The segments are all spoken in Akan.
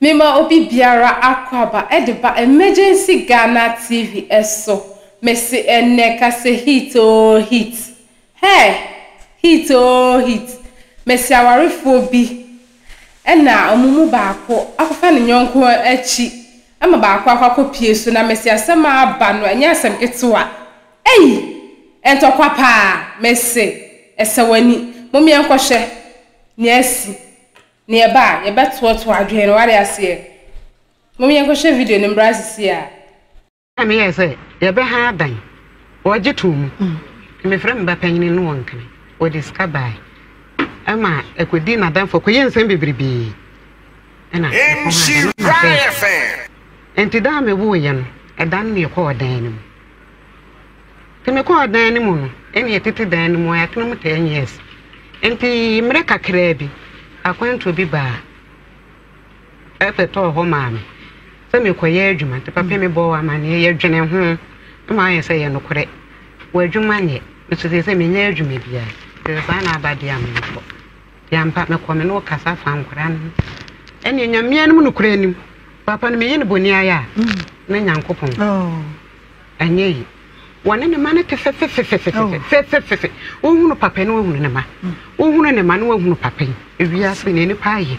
Mema obi biara akwaba edeba emergency Ghana TV eso. Mesi eneka se hit oh hit. Hey, hit oh hit. Mesi awarefo bi. Ena omumu baako akofa ne nyonko achi. Ama baako akopie so na mesi asema aba no anya asem ketewa. Ei! Entokwa pa mesi esewani. Momi enkohwe. Niesi. Nearby, you bet what adwene wari ase. Mommy enkohwe video ne mbrazisi a. Me say, you be ha dan. Oje tum. Me frem ba panyin no wonkan. O disca by. Ama ekodi na dan for koye nsem bebribi. Ena. Enti da me wo ye no, e dan ne ko dan nim. Te me ko dan nim no, eni etete dan nim ya tunu 10 years. Enti mre kakra bi. Akwanto bi ba efeto ho maame se me koye adwuma te papa me bo amane ye dwene ho ma ye se ye no kore wa adwuma nye me se me nya adwuma bia te sa na abade am no ya mpa me ko me no kasa fa nkora no ene nyamia no no kore anim papa no me ye no boni aya na nyankopon anye yi wane ne ma ne te fe ohunu papa no ohunu ne ma ohunu ne ma no ohunu papa ewia se ne ni paaye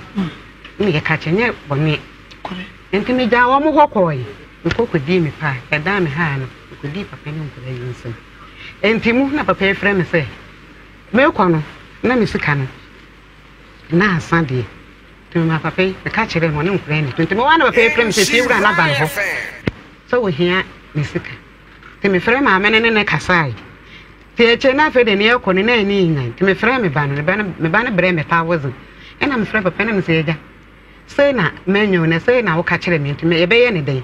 ne ye ka chenye bone kore enti me ja wo mo hokoyi nkokodi mi pa e da me ha no nkokodi papa ne nkora yinsem enti mu na papa e frɛ me se me kɔ no na me sika no na asade te ma papa e ka kyerɛ no ne nkora ni enti me wa na papa e frɛ me se tiwura na ban ho so wo hia me sika te me frɛ ma amene ne kasai te eche na fe de ne ekɔ ne na ani nyan te me frɛ me ba no me ba ne brɛ me 1000 ena me frɛ papa ne me se eja sei na menyo ne sei na wo ka kyerɛ me nti me ebe ye ne den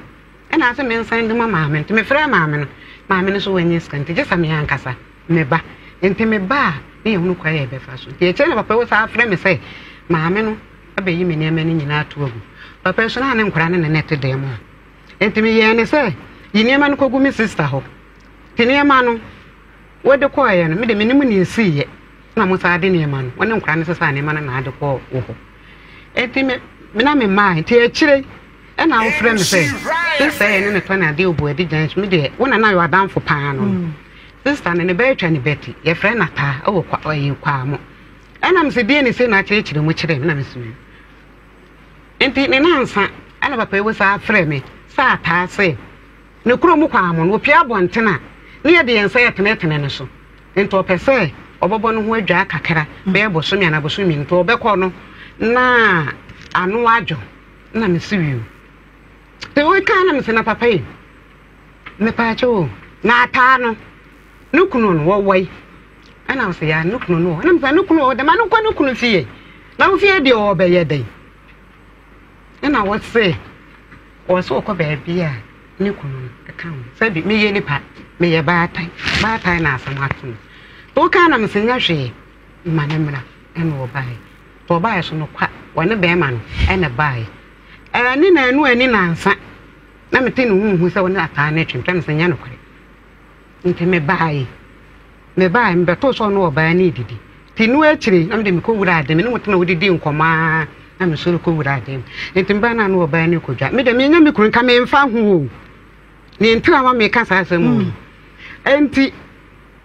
ena ase me nsan de mama me nti me frɛ ma me no so wanyi sika nti gesa me ankasa me ba nti me ba ne hunu kwa ye be fa so te eche na papa wo sa frɛ me se ma me no abeyi me ne mani nyina to agu papa so na ne nkora ne ne te dem nti me ye ne se yiniema no kogu me sister ho tiniema no wode ko aye no me de menimu ne esiye na mo sa ade niema no wone nkra ne sesa niema no na ade ko wo ho enti me na me ma ti akire e na wo frɛ me se sister ne ne to na ade obu ade jan me de wona na yo adamfo paa no sister ne be atwa ne beti ye frɛ na ta wo kwa ayi kwa mo e na me se die ne se na kyerɛ mu kyerɛ na me so enti ne na ansa ana papa e wo sa frɛ me sa ta se ne kuro mu kwa amon wo pia bontena ne ye de yensa ye tenetene ne so ento pese obobo no ho adwa kakra be bosomi ana bosomi nto obekọ no na anu adwo na me siwiu te wo ka na me se na papa yi me pa cho na ata no nukunu no wo wai ana wo se ya nukunu no na me se nukunu o de ma nukunu fie na wo fie de o be ye den na wo se o so ko be bia ni kunu account sabi me ye nipa me ye baatai na asamato to ka na msenya hwe manemra ene wo bai to bai so no kwa wone be ma no ene bai ni na anu ani na nsa na mete no hu se wone ata na twentwa msenya no kwere nti me bai mbe to so no bai ni didi tinu akire na me ko wura ade me no mutena wodidi nkoma na me so ko wura ade nti mba na no bai ni kodwa me de me nya me kurun ka me mfa ho ni ntra ma me kasa asem enti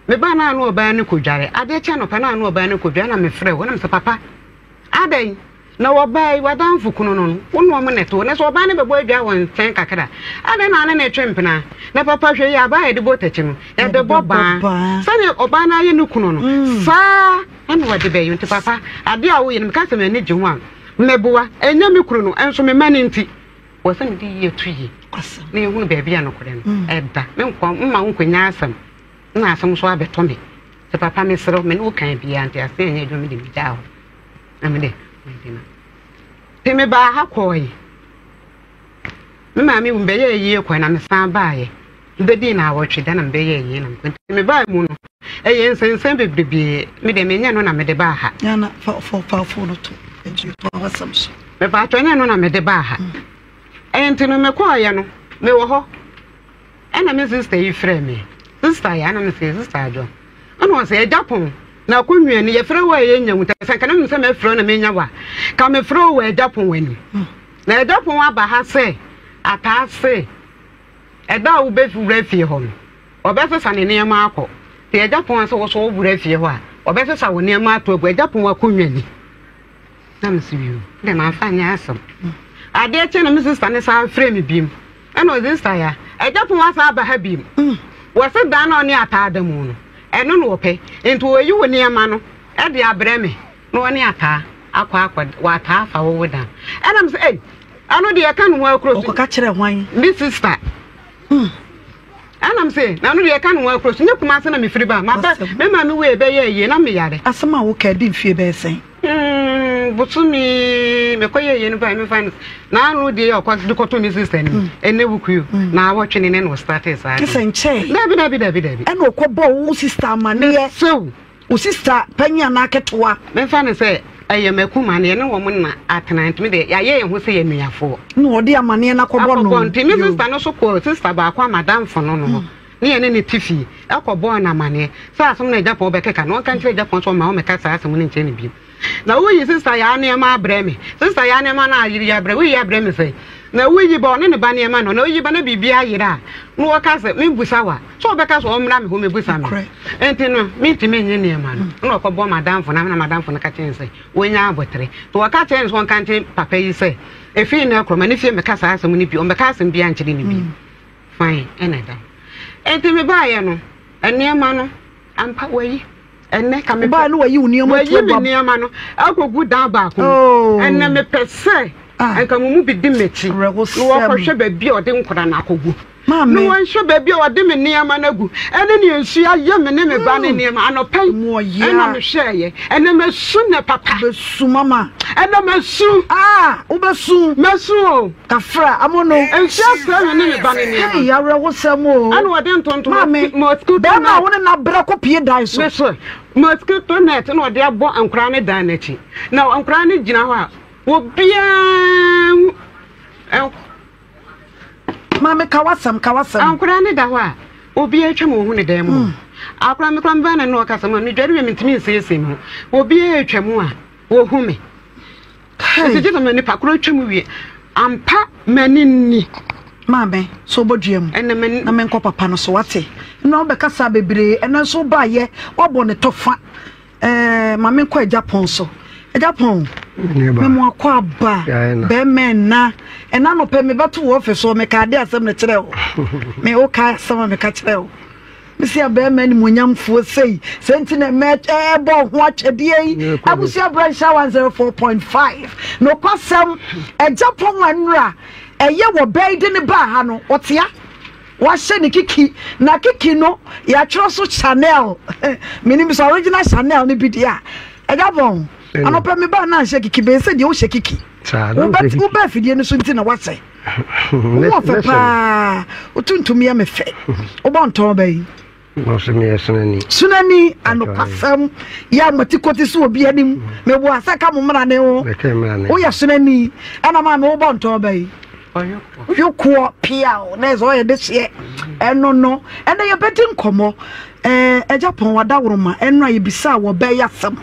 me ba na no oba ni kodware ade che no pa na no oba ni kodware na me frɛ wo na me se papa adai na wo bai wadan fukunu no wonu mo neto na so oba ne bebo adwa won ten kakra ade na na twempena na papa hwe ya ba de botachi no ya de boba sane oba na ye ni kunu no sa ene wade be yunti papa ade a wo ye me kasa me ni je ho a meboa enya me kunu no enso me mani nti wo se me di ye tuyi na ehunu ba bia no kore no eda me nkwa mma nkonya asam na asam so abeto me se papa me sero me no kan bia anti ase enya edwom de bida ho na me de te me ba ha koi me ma me mbe ye ye kwa na me san ba ye mbe di na awotwe da na mbe ye ye na mbe me ba mu no eye nsensen bebrebe me de me nya no na me de ba ha ya na for no to enju to awesome so me ba to nya no na me de ba ha enti no me kwa ya no me wo ho ena me sister yi frɛ me sister ya na me sister ajo ono se Japan na konwie ne ye frɛ wa ye nya muta san kana me se me frɛ na me nya wa ka me frɛ wa Japan wani na ejapon aba ha se ata se eda wo be fure fie ho no obesesa ne niam akọ te ejapon so wo so bure fie ho a obesesa wo niam ato agu ejapon wa konwani na msibiu de na afanya asem ade che na me sister ne sa frame bim eno sister ya ejapon wa sa aba ha bim wo se dan na oni ata adamu no eno no ope ento oyi wo niam no e de abreme no oni ata akwa wa ata afa wo dan enam se eh ano de ka no wa cross ka kire hwan this sister anam say na no de ka no wa cross nye kuma se na me firi ba ma ba me ma me we be ye na me yare asema wo ka di mfie be sen butumi me koye ye no ba me find na no de okwa de koto me sister ni ene bukuyo na awotwe ne no start esa kisen che dabi ena okobo wo sister amane so wo sister panya na aketoa me find say aye makuma ne wo mo na atena ntimi de ya ye ho se ye nuafo no odi amane na kobo no ntimi sister no so ko sister ba kwa madam fo no no ne ye ne tifi akobo na amane sa asom na japo be keka no kan kire japo so ma o meka sa asom ne nche ne bi na wo yi sister ya ne ma abreme sister ya ne ma na ayiri ya abre wo yi abreme fe na wo yi ba ne ba ne ma no na wo yi ba na bibia ayira no wo ka se me busa wa so be ka so o mra me ho me busa me enti no me ntimi nye ne ma no no okobo madam fo na madam fo na ka chen se wo nya abotre to wo ka chen so kan chen papa yi se e fi na kroma ne fi me ka sa asom ne bi o me ka asem bia nchiri ne bi fine enada enti me ba ye no ene ma no ampa wayi enne ka me ba no wayi uniom to ba wayi niam no akogu dan ba ko enne me pese enka mu bi di mechi no wo hwe ba bi ode nkora na akogu no wo hwe ba bi ode me niam na gu enne ne ensu aye me ne me ba ne niam anopai enne me hwe ye enne me su ne papa be su mama enne me su wo be su me su kafra amono ensu asra ne me ba ne niam ya rewo sam o enne ode ntonto mosquito be ma wo na bra ko pie dai so me so mosquito net no ode abo ankura ne dan na chi na ankura ne gina ho a obia mama kawasam ankura ne da ho a obia atwa mo hu ne dan mu akura me kram ba na no kasam me dware me ntimi nsese mu obia atwa mu a wo hu me se je na me pakura atwa mu wie ampa maninni mama so boduam na me nko papa no so wate na obekasa bebre ena so ba ye obo ne tofa mama nko Japan so Japan me mo akwa ba be men na ena no pe me bato wo office so me ka de asem ne kire o me o ka asem me ka kire o me sia be men monyamfo sei senti na me bo ho akyede yi abusia branch 104.5 no kwasem Japan wanura eye wo be de ne ba ha no otia wa hye ne kiki na kiki no ya twro so Chanel minim so original Chanel ne bi dia Ejapon anope me ba na hye kiki be se de wo hye kiki wo ba fidie ne so nti na wase wo fa pa otuntumi ya me fe wo ba nton ba yi no se me sunani anopasam ya matikoti so obi anim me bo asaka mo mra ne wo ya sunani ana ma me wo ba nton ba yi yoko piao na zo ye de se eno no ena ye beti nkomo Ejapon wada woroma eno ye bisa wo be yasam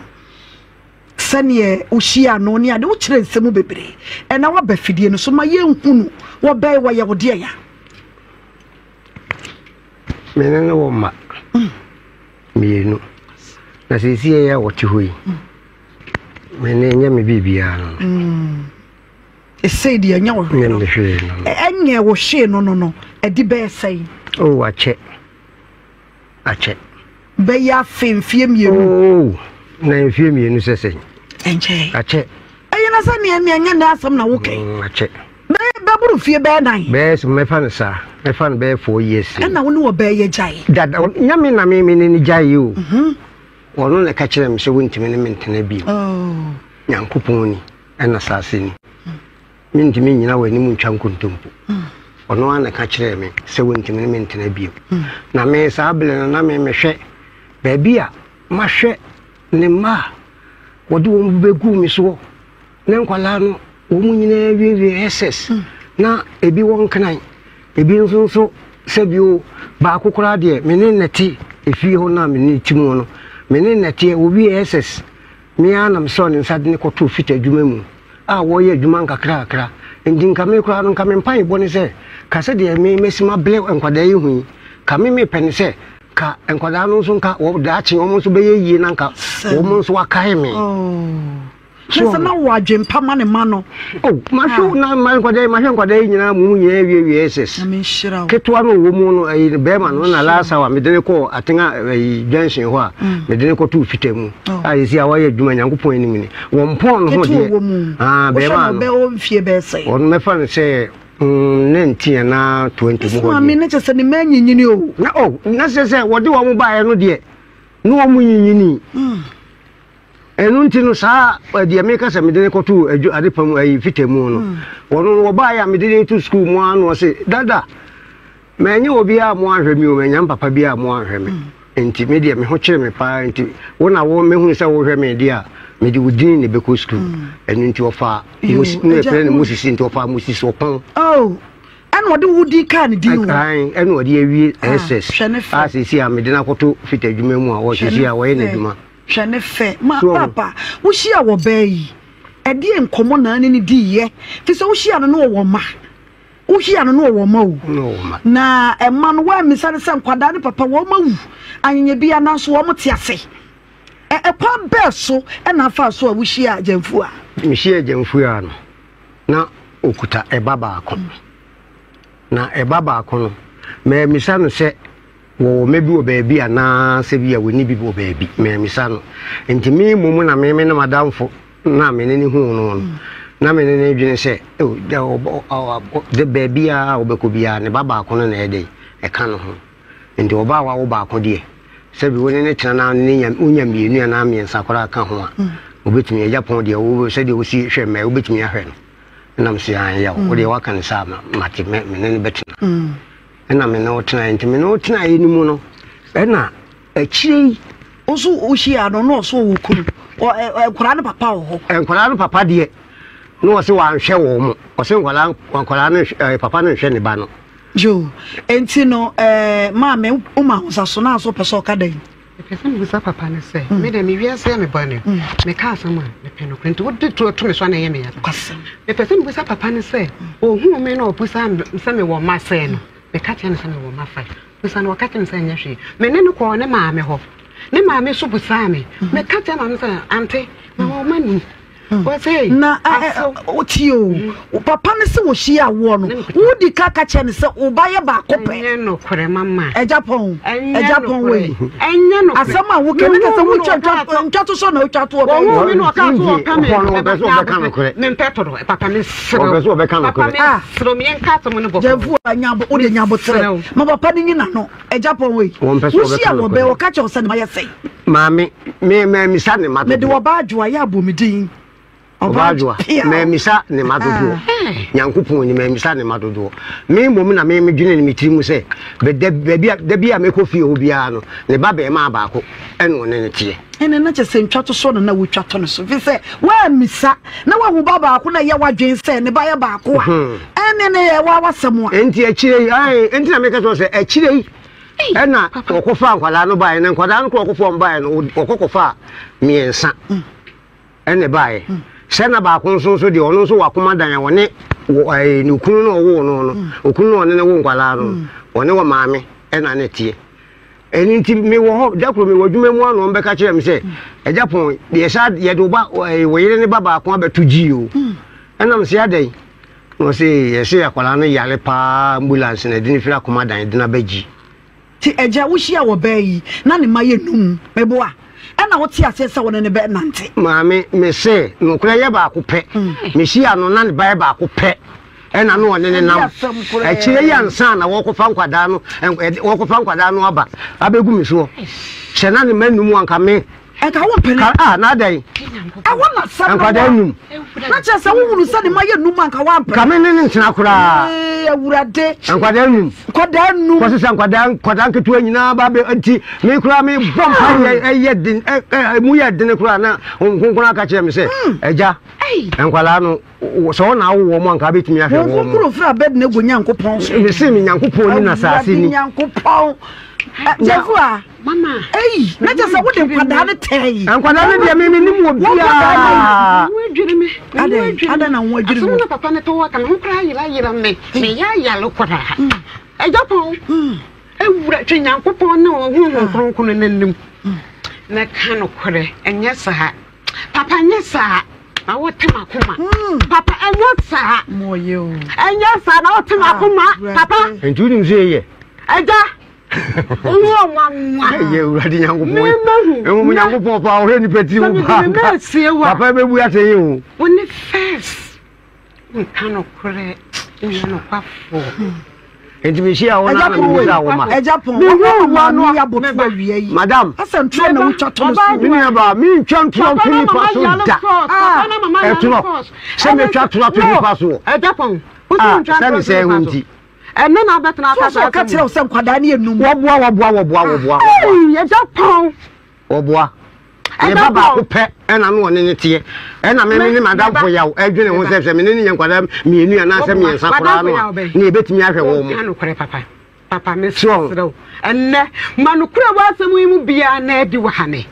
sane ohia no ne ade wo kire nsemu bebre ena wa ba fidie no so ma ye nhunu wo be wa ye wo de ya menene wo ma mienu na sisi ya wo ti hoyi menenya me bibia no say the anya wo enye wo hwe no edi be say oh ache be ya femfie mienu na mfie mienu sese enche ache ayena sa ne anya na asam na wo kai ache be buru fie be dan be so me fan sa me fan be 4 years na wo ne wo be ye jai dada nyame na me ni jai o wono ne ka kire me se wontimi ne mentena bi nyankopon ni ena sase ni mintimi nyina wani mu ntwa nkontompo ono ana ka kire me se wontimi ne mentena bi na me sa abele na me hwe ba bia ma hwe ne ma wodi wo begu mi so ne nkwala no wo mu nyina wie SS na ebi won kan ebi nso sebio ba akokora de me ne nati efi ho na me ne timu no me ne nati wo wie SS me anam so ne nsade ne koto fita adwuma mu a wo ye adwuma nkakra ndi nka me kura no nka me mpan bo ne se ka se de me mesima ble enkwada yi hu ka me pene se ka enkwada no so nka wo da achi wo so be yi na nka wo mo so akae me so na wo adwempa ma ne ma no ma hwe na ma enkwada yi nyina mu nyina wie SS ketwa no wo mu no ayi be ma no na lasa wa me de ko atenga junction ho a me de ko tu fitemu ayi si awaye adwuma nyankopon ni mini wo mpon no ho de be ma no be o mfie be sai on me fa no se 19 na 20 mo me ne chese ne ma nyinyini o na se wo de wo mu ba ye no de no wo mu nyinyini enu ntino saa de America se medene ko tu ade pam ayi fitemu no wono wo ba ya medene tu school mu anu se dada menye obi a mo ahwe mi o menya papa bi a mo ahwe mi enti media me ho kire me pa enti wona wo me hu se wo hwe me dia me di wudin ne be ko school enu nti ofa ne pre ne musisi nti ofa musisi opon anu ode wudi ka ne di wo enu ode awie SS asisi a medene akoto fitadwuma mu a wo sisi a wo ye na dwuma hwane fe ma papa wo hia wo bayi e de enkomo na ne di ye fi so wo hia no wo ma wo hia no wo ma o na e ma no wa misane se nkwada ne papa wo ma wu anyenya bia na so wo mte ase e kwa beso e na fa so a wo hia jamfu a mi hia jamfu a no na okuta e baba akọ na e baba akọ no me misane se wo mebi wo baabi ana se bia woni bi wo baabi me misa no enti mi mumu na me na madamfo na me ne hu no na me ne dwene se de baabi a obeko bia ne baba akono na ede e ka no ho enti oba wa wo ba akọ de se bi woni ne tena na ne nyam unya mienu na amiensa kwara ka ho a obetumi ya Japan de wo se de wo si hwe me obetumi ahwe no na msi an ya wo de wa kan sa mate me ne betina ena me no tena enti me no tena yi ni mu no ena akiri oso ohia no so wo kuru kwara ne papa wo kwara ne papa de no se wa nhwe wo mu o se kwara ne papa ne nhwe ne ba no jo enti no ma me uma hosaso na so peso ka dan pese me sa papa ne se me de me wiase me ba ne me ka asama me pe no kwento wodi to me so na ye me ya kwasem me pese me sa papa ne se o hu me na opusa me wo ma se no me catch and some of my fight. We san wakati nsanya hwe. Me ne no ko ne maame ho. Ne maame so busa me. Me catch and say auntie, ma wo mani. What say? Na otio. Papa ne se wo hia wo no. Wo di ka catch and say wo ba ye ba ko pe. Enye no kore mama. E Japan we. Enye no. Asama wo ke ne ka se wo twato so na wo twato wo. Wo mi no ka to ka me. Me mpeto do papa me sro. Obeso be kan ko. Sro mi enka to mo no bo. Javu anyabo wo de nyabo tere. Ma papa ni nyina no. E Japan we. Wo hia wo be wo catch o se na ye sei. Mami me sa ne ma. Me de wo ba adwo ya bomidin. Obajwa me misa ne madodo nyankopon ni me misa ne madodo me mom na me dwene ne mitiri mu se be da bia me ko fie obia no ne ba be ma ba ko eno ne tie ene na che se ntwato so na wo twato no so fi se wa misa na wa hu ba ba ko na ye wadwen se ne ba ye ba ko a ene ne ye wa wasem a enti akire ai enti na me ka so se akire ena okofa nkwala no ba ne nkwala no ko okofa mba no okokofa miensa ene bae sena ba ko nso de ono nso wakoma dan wone ni kunu no wo no okunu no ne wo nkwala no wone wo maame ena ne tie eni nti me wo ho dakro me wadwuma mu ano mbeka kire me se Japan de sha ye do ba wo yire ne baba ko abetu ji o ena me se adai no se ye se akwala no yale pa ambulance na dini fira koma dan dina baji ti eja wo hia wo bayi na ne maye num mebo a ena wo ti ase se wona ne be nante maame me se no kura ye ba ko pe me hia no na ne ba ba ko pe ena no ne nam akire ya nsa na wo ko fa nkwada no aba abegu me so hye na ne manum anka me ka wo pene na dai wona sa nkwada num na che se wo hunu sa ne maye num anka wa pene ka me ne ntena kura awurade nkwada num ko se nkwada nketu anyina ba be anti me kura me bompa ye din mu ye din kura na nkonkona ka kire me se eja nkwala no so na wo mo anka betumi ahwe wo mo ko fra bed na go nyankopon so me se me nyankopon ni na saase ni nyankopon Jefua Mama. Hey, na just what the nkwadaa tay. Nkwadaa ne dia me nim wo bia. Wo adwiri me. Ada na wo adwiri me. Aso na papa ne to waka no kra yira me. Me ya lo kwara. Ejapon. Ewura twe Nyankopon na wo hu kronkron ne nim. Na ka no kwere enye sa. Papa nye sa. Na wo tema koma. Papa enye sa. Moyo. Enye sa na wo tema koma. Papa. Entu nim se ye. Eja. Ye uradi Nyankopon. Emu Nyankopon pa o he ni peti wo ba. Papa be bu ya se ye o. Woni first. Nka no kwere enye no kwafo. Entimishia wona na muza woma. Ejapon. Wo no ya botu awie yi. Madam. Asantro na wo twato no so. Mini aba mi ntwa ntwa ni paso da. Etuno. Se me twa ntwa ni paso. Ejapon. Se me se hunti. Enne na betena aka so ka tire wo se nkwadaa ne enum. Woboa. Ejapon. Woboa. Ye baba ko pe ena no ne ne tie. Ena me ni madam fo yawo adwene ho se me ne nyankwada mienu ana se me nsa kora no. Ne betimi ahwe wo mo. Anu kore papa. Papa me so. Enne manukura wa asemu yi mu bia na edi wa hane.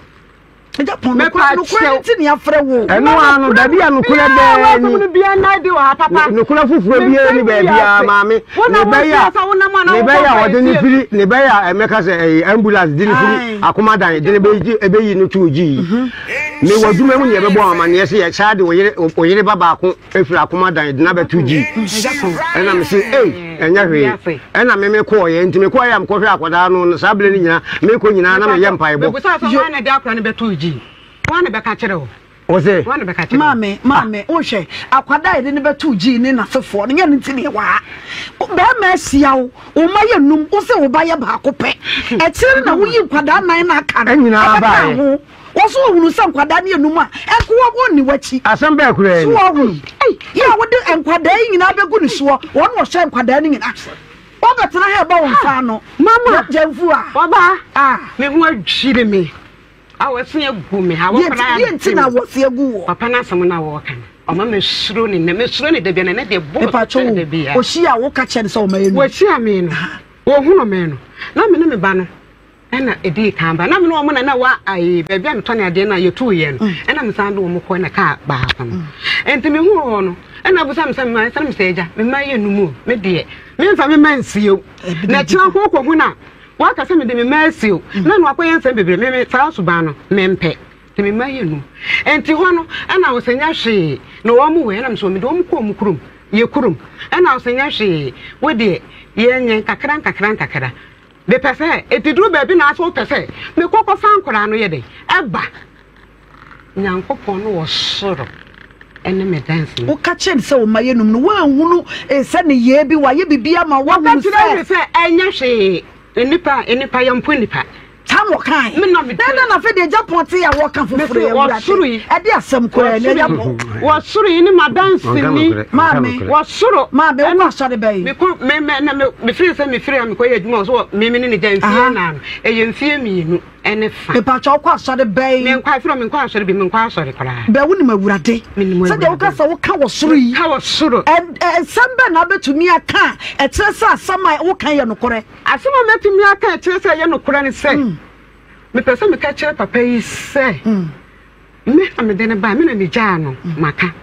Ejapon no kura nti ne afre wo. Eno anu da bia no kura de ni bia na edi wa papa. No kura fufuro bia ni ba bia maame. Ne be ya ode ni firi ne be ya emeka se ambulance di ni firi akomadan de ne be yi no tuoji. Me waduma mu ne be bo amane se ya chaade oyire baba ko efiri akomadan de na be tuoji. Ena me se enya hwe. Ena me ko ye ntime ko ya mko hwe akoda no sabele ni nyina me ko nyina na me ye mpai bo. Be sa so wana de akora ne be tuoji. Wana be ka kire o. Ose wana be ka kire. Mame o hwe akwada ide ne be tuoji ni na sefo ne nya ntini wa. Be ma sia wo ma ye num wo se wo ba ye ba ko pe. E kire na wo yi kwada nan na aka no. Anyina ba ye. Wo so hunu se kwada ne enum a enko wo ni wachi. Asem be akura ni. So hunu. Ya wo de enkwada yi nyina be gu ni so. Wo no wo hwe enkwada ni nyina. Wo betena he ba wo nsa no. Mama jamfu a. Baba me hu adwire me. Awase egu me ha wo kra. Ye ntina wo se egu wo. Papa na asem na wo kan. Oma me suro ni de bia na de bo. De bia. O shi a wo ka che ne so ma enu. Wo shi a me no. Wo hunu me no. Na me ne me ba no. Ena edi kan ba. Na me no mo na wa ai ba bia me to ne ade na yetu ye no. Ena me san do mo ko na ka ba ko no. Enti me hu ho no. Ena bu sam sam me se eja. Me ma ye numu. Me de. Me mfa me mansio. Na kira ko hu na. Waka se me de me masio na no akoye nsem bebre me fa so ba no me mpe te me maye nu enti ho no na wo senya hwe no wo mu we na me so me do wo ko mu kurum ye kurum na wo senya hwe we de ye nyen kakran be pese etiduru ba bi na aso pese me kokko fan kora no ye de eba Nyankopon no wo soro ene me dance wo ka chen se wo maye num no wo anhunu se ne ye bi wa ye bibia ma wo hu se enya hwe enipa yampo nipa Tamo kai. Nenda na fe de Japan te ya waka foforo ya wura. E de asem ko e ne Japan. Wo suru yi ni madansi ni. Mame. Wo suru. Mame wo asore bayi. Me ko me free se me free am ko ye adwuma so me ne janfie na. E ye mfie mienu ene fa. Me pa cha ko asore bayi. Me kwa free me kwa asore bi me kwa asore kra. Be wo ni mawurade. Se de wo ka sa wo ka wo suru yi. Ka wo suru. Sembe na betumi aka e kire se asama wo kan ye nokore. Asama metumi aka e kire se ye nokore ni se. Me pesa me ka kire papa yi se. Me amede ne ba me na ni ja no maka.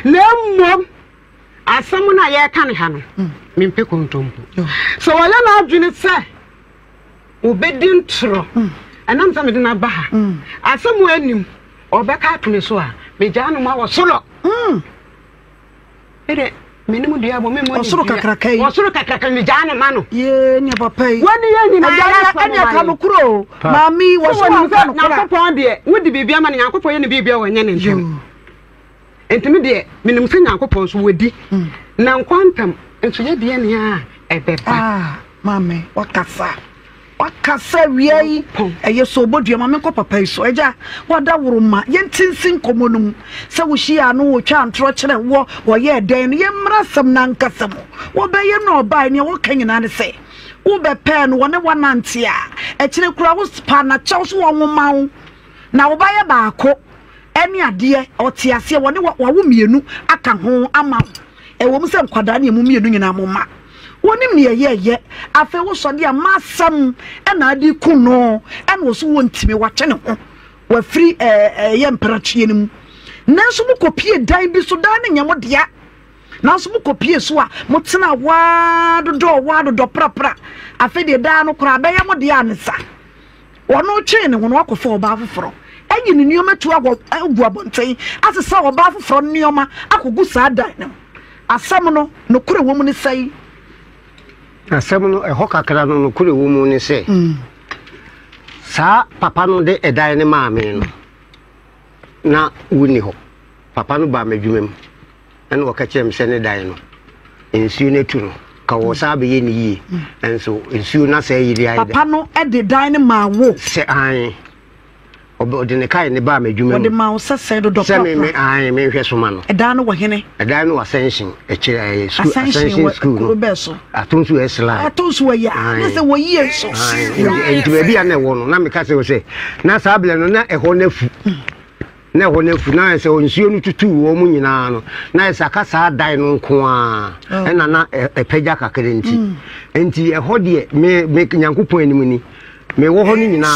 Na mmom asamu na ye ka ne ha no. Me mpe kontompo. So wala na adwene se obedi ntro. Anam sa me de na ba ha. Asamu anim obeka atune so a me ja no ma wo solo. Ere menimu dia bo me mo. Osoro kakraka yi. Osoro kakraka me ja no ma no. Ye ni papa yi. Wani ye ni na ya ka no kuro. Mami wo so wa ka no kuro. Yakopon de wodi bibia ma ne yakopon ye ne bibia wonye ne ntem. Entimi de menimu se yakopon so wodi. Na nkwantam enso ye de ne a ebeba. Mami wakasa wiei eye so bodua ma me ko papa iso eja wada woroma ye ntinsin komonum se wo hia no wo twa antro kire wo ye den ye mrasam na nkasam wo be ye no bai ne wo kanyina ne se wo be pen wo ne wanante a kire kura wo spa na chaw so wo ma wo na wo ba ye baako ene ade otiase wo ne wo mienu aka ho ama e wo mse nkwada ne mu mienu nyina mo ma wonim ne ye afa wo so de amasam na adi ku no na wo so wontimi wache ne ho wa free ye mpratwe ne mu nanso mu kopie dan bi so dan ne nyamo dia nanso mu kopie so a mo tena wa do prapra afa de dan no kora be ye mo dia ne sa wono twe ne wono akofo ba foforo enyi ne nioma tu agu abonten asesa wo ba foforo nioma akogu sa dan ne asam no kure wo mu ne sai asam no kakra no kure wo mu ne sai sa papa no de edan ne maame no na wuni ho papa no ba madwumem en wo ka chem se ne dan no ensuo ne tu no ka wo sa be ye ni yi enso ensuo na se yiri ayi papa no e de dan ne ma wo se an obi ne kai ne ba madwumem wo de ma wo se do se me hwe so ma no edan no wo hene edan no ascension e kire school no be so atonsu esla atonsu ya na se wo yi so enti be bia na wo no na me ka se wo se na sa bele no na eho na fu na eho na fu na se onsuo no tutu wo mu nyina no na se aka sa dan no nko a na epagya kakere enti eho de me nyankopon anim ni me wo ho ni nyina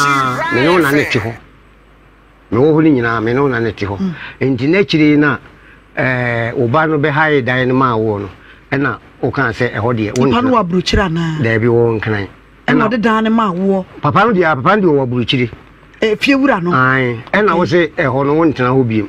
me no na ne te ho me wo ho ni nyina me no na ne te ho enti na kire na oba no be hae dan no ma wo no na o kan se eho de wo papa no abruchira na da bi wo nkan na de dan ma wo papa no dia papa wo abruchiri fie wura no ai na wo se eho no won tena ho biem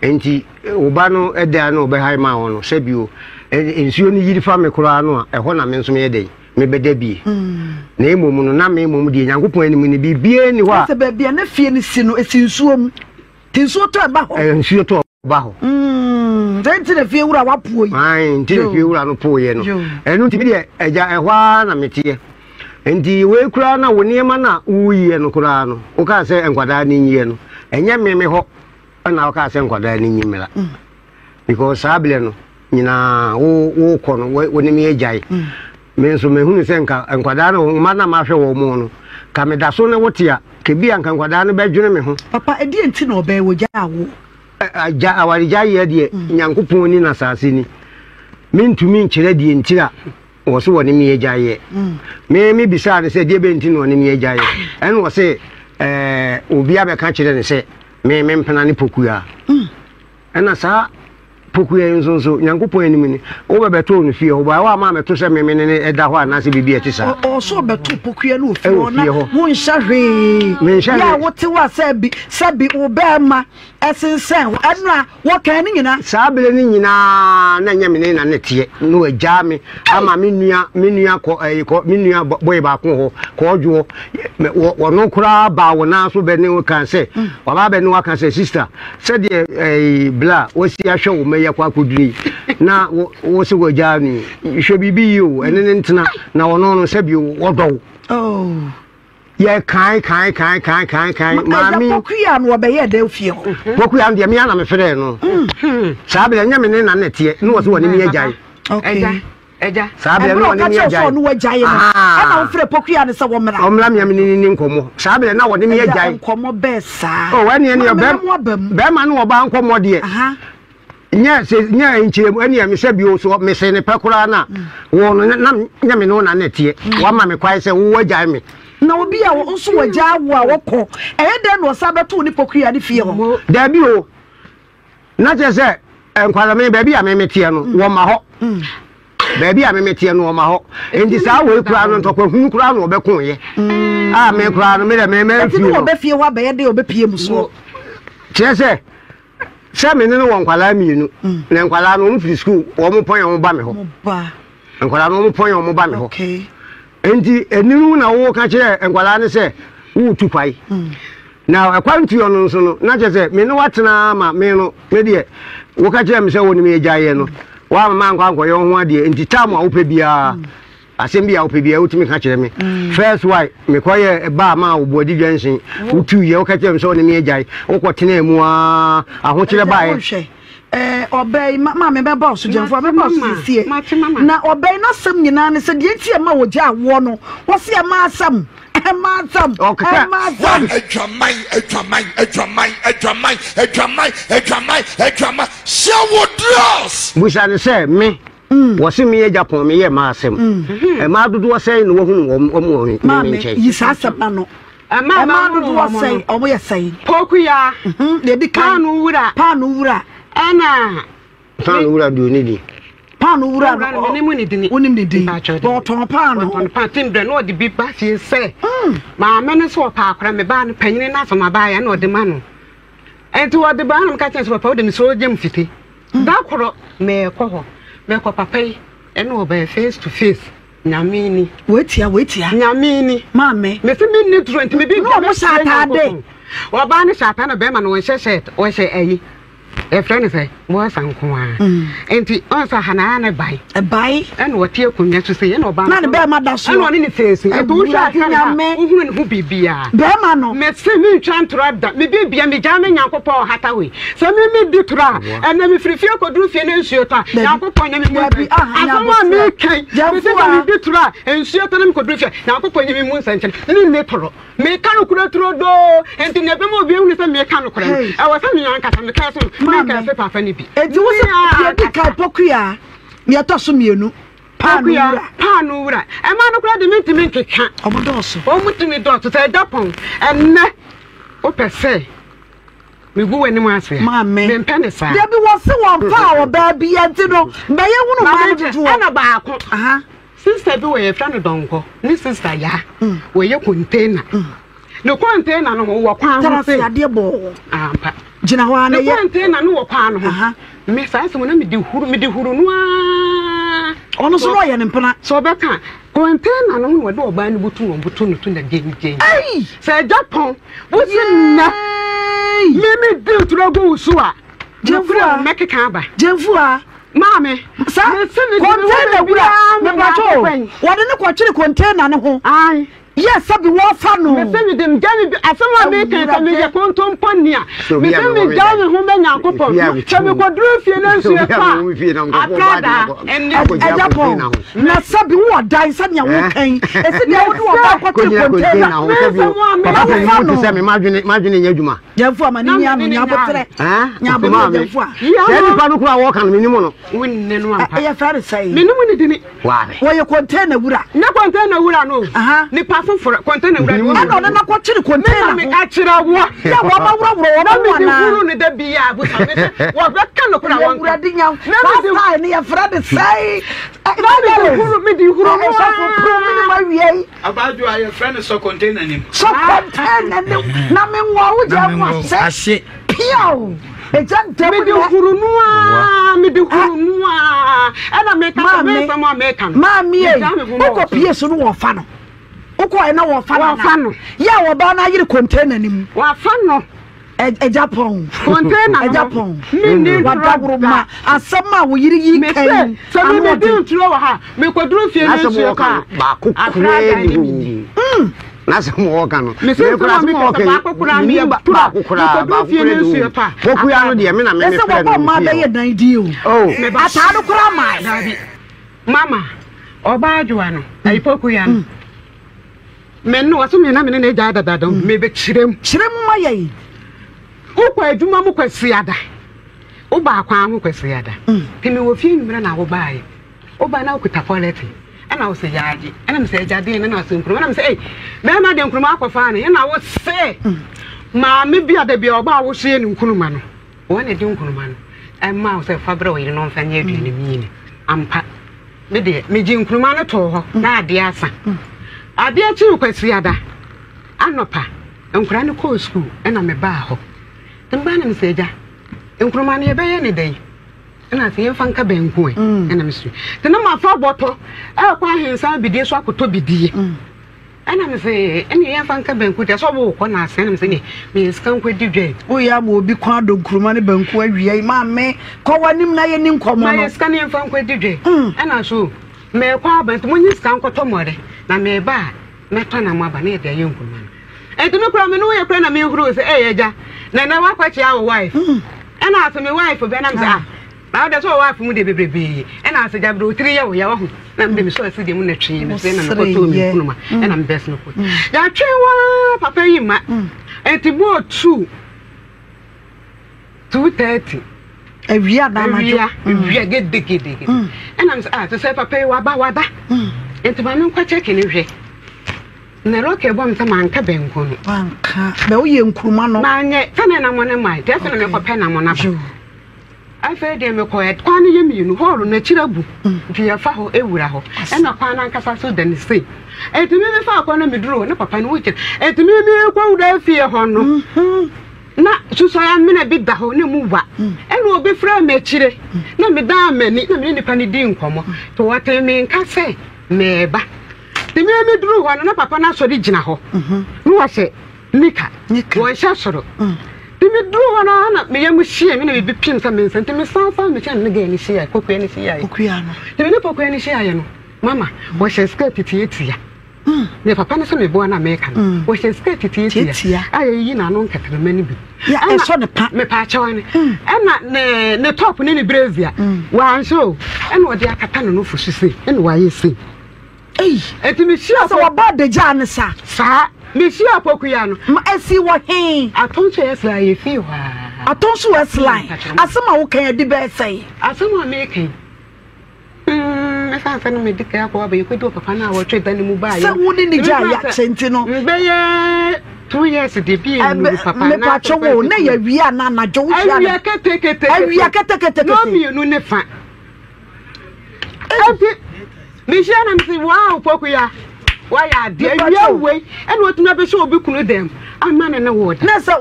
enti oba no eda no be hae ma wo no se bio ensuo ni yiri fa me kura no a eho na me nso me dey me beda bi na emom no na me emom de nyankopon anim ni bibie ni ho a se ba bia na fie ni si no esinsuo mu tinsuo to ba ho ensuo to ba ho denti na fie wura wapuo yi ai nti na fie wura no poye no enu nti bi de eja ehwa na metie enti we kura na woniema na uyiye no kura no o ka se enkwada ni nyiye no enye meme ho na o ka se enkwada ni nyimela because abele no nyina wo kono woni me ejai me nso me hunu se enkwada no ma na ma hwe wo mu no ka me da so na wotia ke bia nka enkwada no bedwene me ho papa edi enti na oba wo ja awo ja awari ja ye de nyankopon ni na sase ni mentumi nkyere de entira wo so woni me ejai me bisa ne se de be enti no woni me ejai en wo se obi abeka kyere ne se me mpena ne pokuya ena sa pokuya nzonzo nyankopon anim ni wo bebeto no fie ho ba wa ma meto se me ne eda ho ana se bibia ti sa o so beto pokuya no fie ho na wo nsha hwe ya wo ti wa sabi wo be ma esensen ena wo kan ni nyina sa bele ni nyina na nya me na ne tie no agya me ama me nua ko me nua boy ba ko ho ko odwo wo no kura ba wo na so be ne wo kan se wa ba be ne wo kan se sister se de bla wo si ahwe wo me yakwa koduri na wo se go gya ni hwe bibi yo ene ne ntena na wo no se bi wo do ye kai mami pokuya no obeye da fie ho pokuya ndie me ana me fere no sabe nya me ne na nete no wo so woni me agyae eja sabe no woni me agyae no wagyae no e na wo fere pokuya ne se wo mra omra me ni nkomo sabe na woni me agyae nkomo be sa o wani ene be ma no oba nkomo de nya nchirem ene me se bio so me se ne pekura na wo no na nya me no na nete wa ma me kwai se wo wagyae me na obi a wo nso wagya wo a wokọ den no sabeto ni pokuya ni fie ho da bi o na je se enkwala me ba bi a me metie no wo ma ho ba bi a me metie no wo ma ho enti sa wo kura no ntokwa hu kura no obekon ye a me kura no me da me fie no obefie ho abaye de obepie mu so je se me ne no wo nkwala mienu na nkwala no mfiri school wo mo pon ye mo ba me ho ba nkwala no mo pon ye mo ba me ho okay enti eninu na wo ka kire enkwala ne se wo tupai na akwantu yo no nso no na je se me no watena ma me no me de wo ka kire me se wo ni me agyaye no wa ma nkwa yo ho ade enti tam a wo pe bia asem bia wo pe bia utimi ka kire me first why me koye ba ma wo bodi dwansin utu ye wo ka kire me se wo ni me agyaye wo ko tena mu a aho kire ba ye obey ma me be boss jenfo me boss sie na obey no sem nyina ne se de tie ma wo gya wo no wo se ma asam share what dross busa ne se me wose me Japan me ye ma asem e ma dodo wose no wo hu wo ma me yi sa asem no ma dodo wose o mo ye sai pokuya de di panu wura ana panu wura do ni di panu wura no ni mu ni di onim ni di bo ton panu patim bre no de bi ba sie se ma me ne so pa akra me ba no panyine na so ma ba ya na o de ma no enti wo de ba no ka chen so pa o de mi so gem fiti da koro me ko ho me ko papa yi ene o ba face to face nyamini wetia nyamini ma me se mi ni trent me bi no mo sa ta de wa ba ni sa ta na be ma no won hye o hye ayi e friend say mo san ko a enti on sa hana na bai ene wo tie kunnya so say ene o ba na ne be ma da so ene oni ni face e to sha nyame hu ne hu bibia be ma no me se mi twan trada me bibia me ja me nyankopɔ hata we se me di tra ene me frifie koduru fie na nsuo ta nyankopɔ nya me mu asoma me kai me se me di tra nsuo ta na me koduru fie nyankopɔ nya me mu nsanchen ne toro me ka no kura tro do enti ne be mo bi hu ne se me ka no kura e wo se me yanka ta me ka so me ka se papa ni bi enti wo se ye di kai pokuya me to so mienu panu wura e ma no kura de me ntimi nkeka obodoso o mutimi do to say Japan enne o pese me gu wani mu ase me mpene sa de bi wo se won fa wo ba bi enti no be ye hunu ma do ana ba ko sister bi we fra no donko ni sister ya we ye container no container no wo kwa ho se ade bo ampa jina ho ana ye container no wo kwa no ho me sa se mo na me di huru no ono so ye ne mpena so be ka container no wo de oba ni butu no tu na gen se Japan wo sin na me di trogo so a jefua make kan ba jefua mame sa container wura me ba cho wo de ne ko kire container ne ho ai yes sabi wo fa no me se mi dem jami asema me kan sa me je kontom pania me se mi jami ho me nyankopon se me ko duru fie na nsu pa akada Japan na sabi wo dai sa nya wo kan e se dia wo do ba ko te container papa me mo se me madwene nya adwuma jamfu amani nya no nya botre nya bo jamfu a ya ni pa no kura wo kan me ni mo no wonne no ampa e fa sai me no ni dini wo ye container wura na container wura no ni pa for container wura no na na ko chiri container me ka chira wo ya wo ba wura na me di huru ni da biya bu sa me wo be ka no kura won wura di nya na ni ya fra de sai me di huru no sa ko pro me ma wiei abaju aye friend so container ni so container na me wo wo ja mo se piao me di huru noa ana me ka me sama me kan mami e ko pie so no wo fa no uko e na wo fa no ya wo ba na yiri container ni mu wa fa no e Japan container Japan mi wa daburu ma asama wo yiri yi kan so me di ntro wa ha me ko duru fie na so ka ba ko kure ni na se mo ka no me kura mi ba ko kura mi ba ko kura ba fie na so pa boku ya no de me na me me friend no ma be ye dan di o ata do kura ma dabi mama oba ajuwa no ai poku ya no me no waso me na me na ja dada me be chirem ma ye ukwa adwuma mu kwasiada wo ba akwa ho kwasiada timi wo fie nwumre na wo baaye wo ba na okuta toilet ana wo se yaaji ana me se jade na so nkuru ana me se me ma de nkuru ma akwafa ne na wo se ma me bia de bia oba wo hye ne nkuru ma no wo ne de nkuru ma no emma wo se fabra wo yire no mfa nya aduane mi ni ampa me de me ji nkuru ma no to ho na ade asa ade a chi kwasiada anopa nkura ne ko school ana me ba ho tamba na mseja enkroma na yebeye ne dai ana se yemfa nka benku ana msu tena ma fa boto kwa hensa bidie so akoto bidie ana mse ene yemfa nka benku te so bo ko na ase na mse ne me skan kwa didwe o ya mo obi kwa do nkroma ne benku awie ma me ko wanim na ye ni nkomo no me skan yemfa nkwa didwe ana so me kwa bant mo nyi skan ko to more na me ba me to na mo aba na ye de yenkroma enti me kura me no ye kura na me huru se eja na wa kwachi awo wife ena ase me wife be na me say na de so wife mu de bebrebe ena ase jabro 3 year wo ya wo na me so ase de mu na twi me say na ko to me kunuma ena me best no ko ya twi wa papa yi ma enti bo 2:30 Awia na awia gede and I'm to say papa wada enti ma me kwa check ni hwe na roke bom ta manka benko no banka be wo ye nkuruma no ma nye tane na mo ne mai te se na me kwa na mo na ba afa de me kwa kwa ne yemi no horo na chirabu nti ya fa ho ewura ho e na kwa na nkasa so dan sei enti me fa kwa na me duro ne papa no wo che enti me kwa uda fie ho no na suso ya me na bi da ho ne mu wa e no obi fra me chire na me da amani na me nipa ne di nkomo to wate me nkase me ba te me duro ho na papa na so di gina ho no wa se nika wo sha soro te me duro ho na me yam hie me na bi pim sa me nsente me san me chen ne ga ni hie kokua ni hie kokua no te me kokua ni hie no mama wo she skirt tietia ne papa ne so me bo na me ka no wo she skirt tietia ayi na no nketere mani bi ya e so ne pa me pa chawa ne na ne top ne brazier wa anso e no de akata no fususi e no wa yesi eti me shia so wa ba de jan sa me shia pokuya no ma esi wo he atonso yesla ye fi wa atonso yesla asema wo kan edi be sei asema me kan me fa fa no me dika ko ba yekodo papa na wo twe dan mu ba ye se wo ni ja ya chenti no be ye 2 years de bi mu papa na me pa chowo na ya wi ana na jo wi ana awia kete no mi nu ne fa me share na me wow pokuya why are there you way and what na be so obi kunu dem amane na wo na se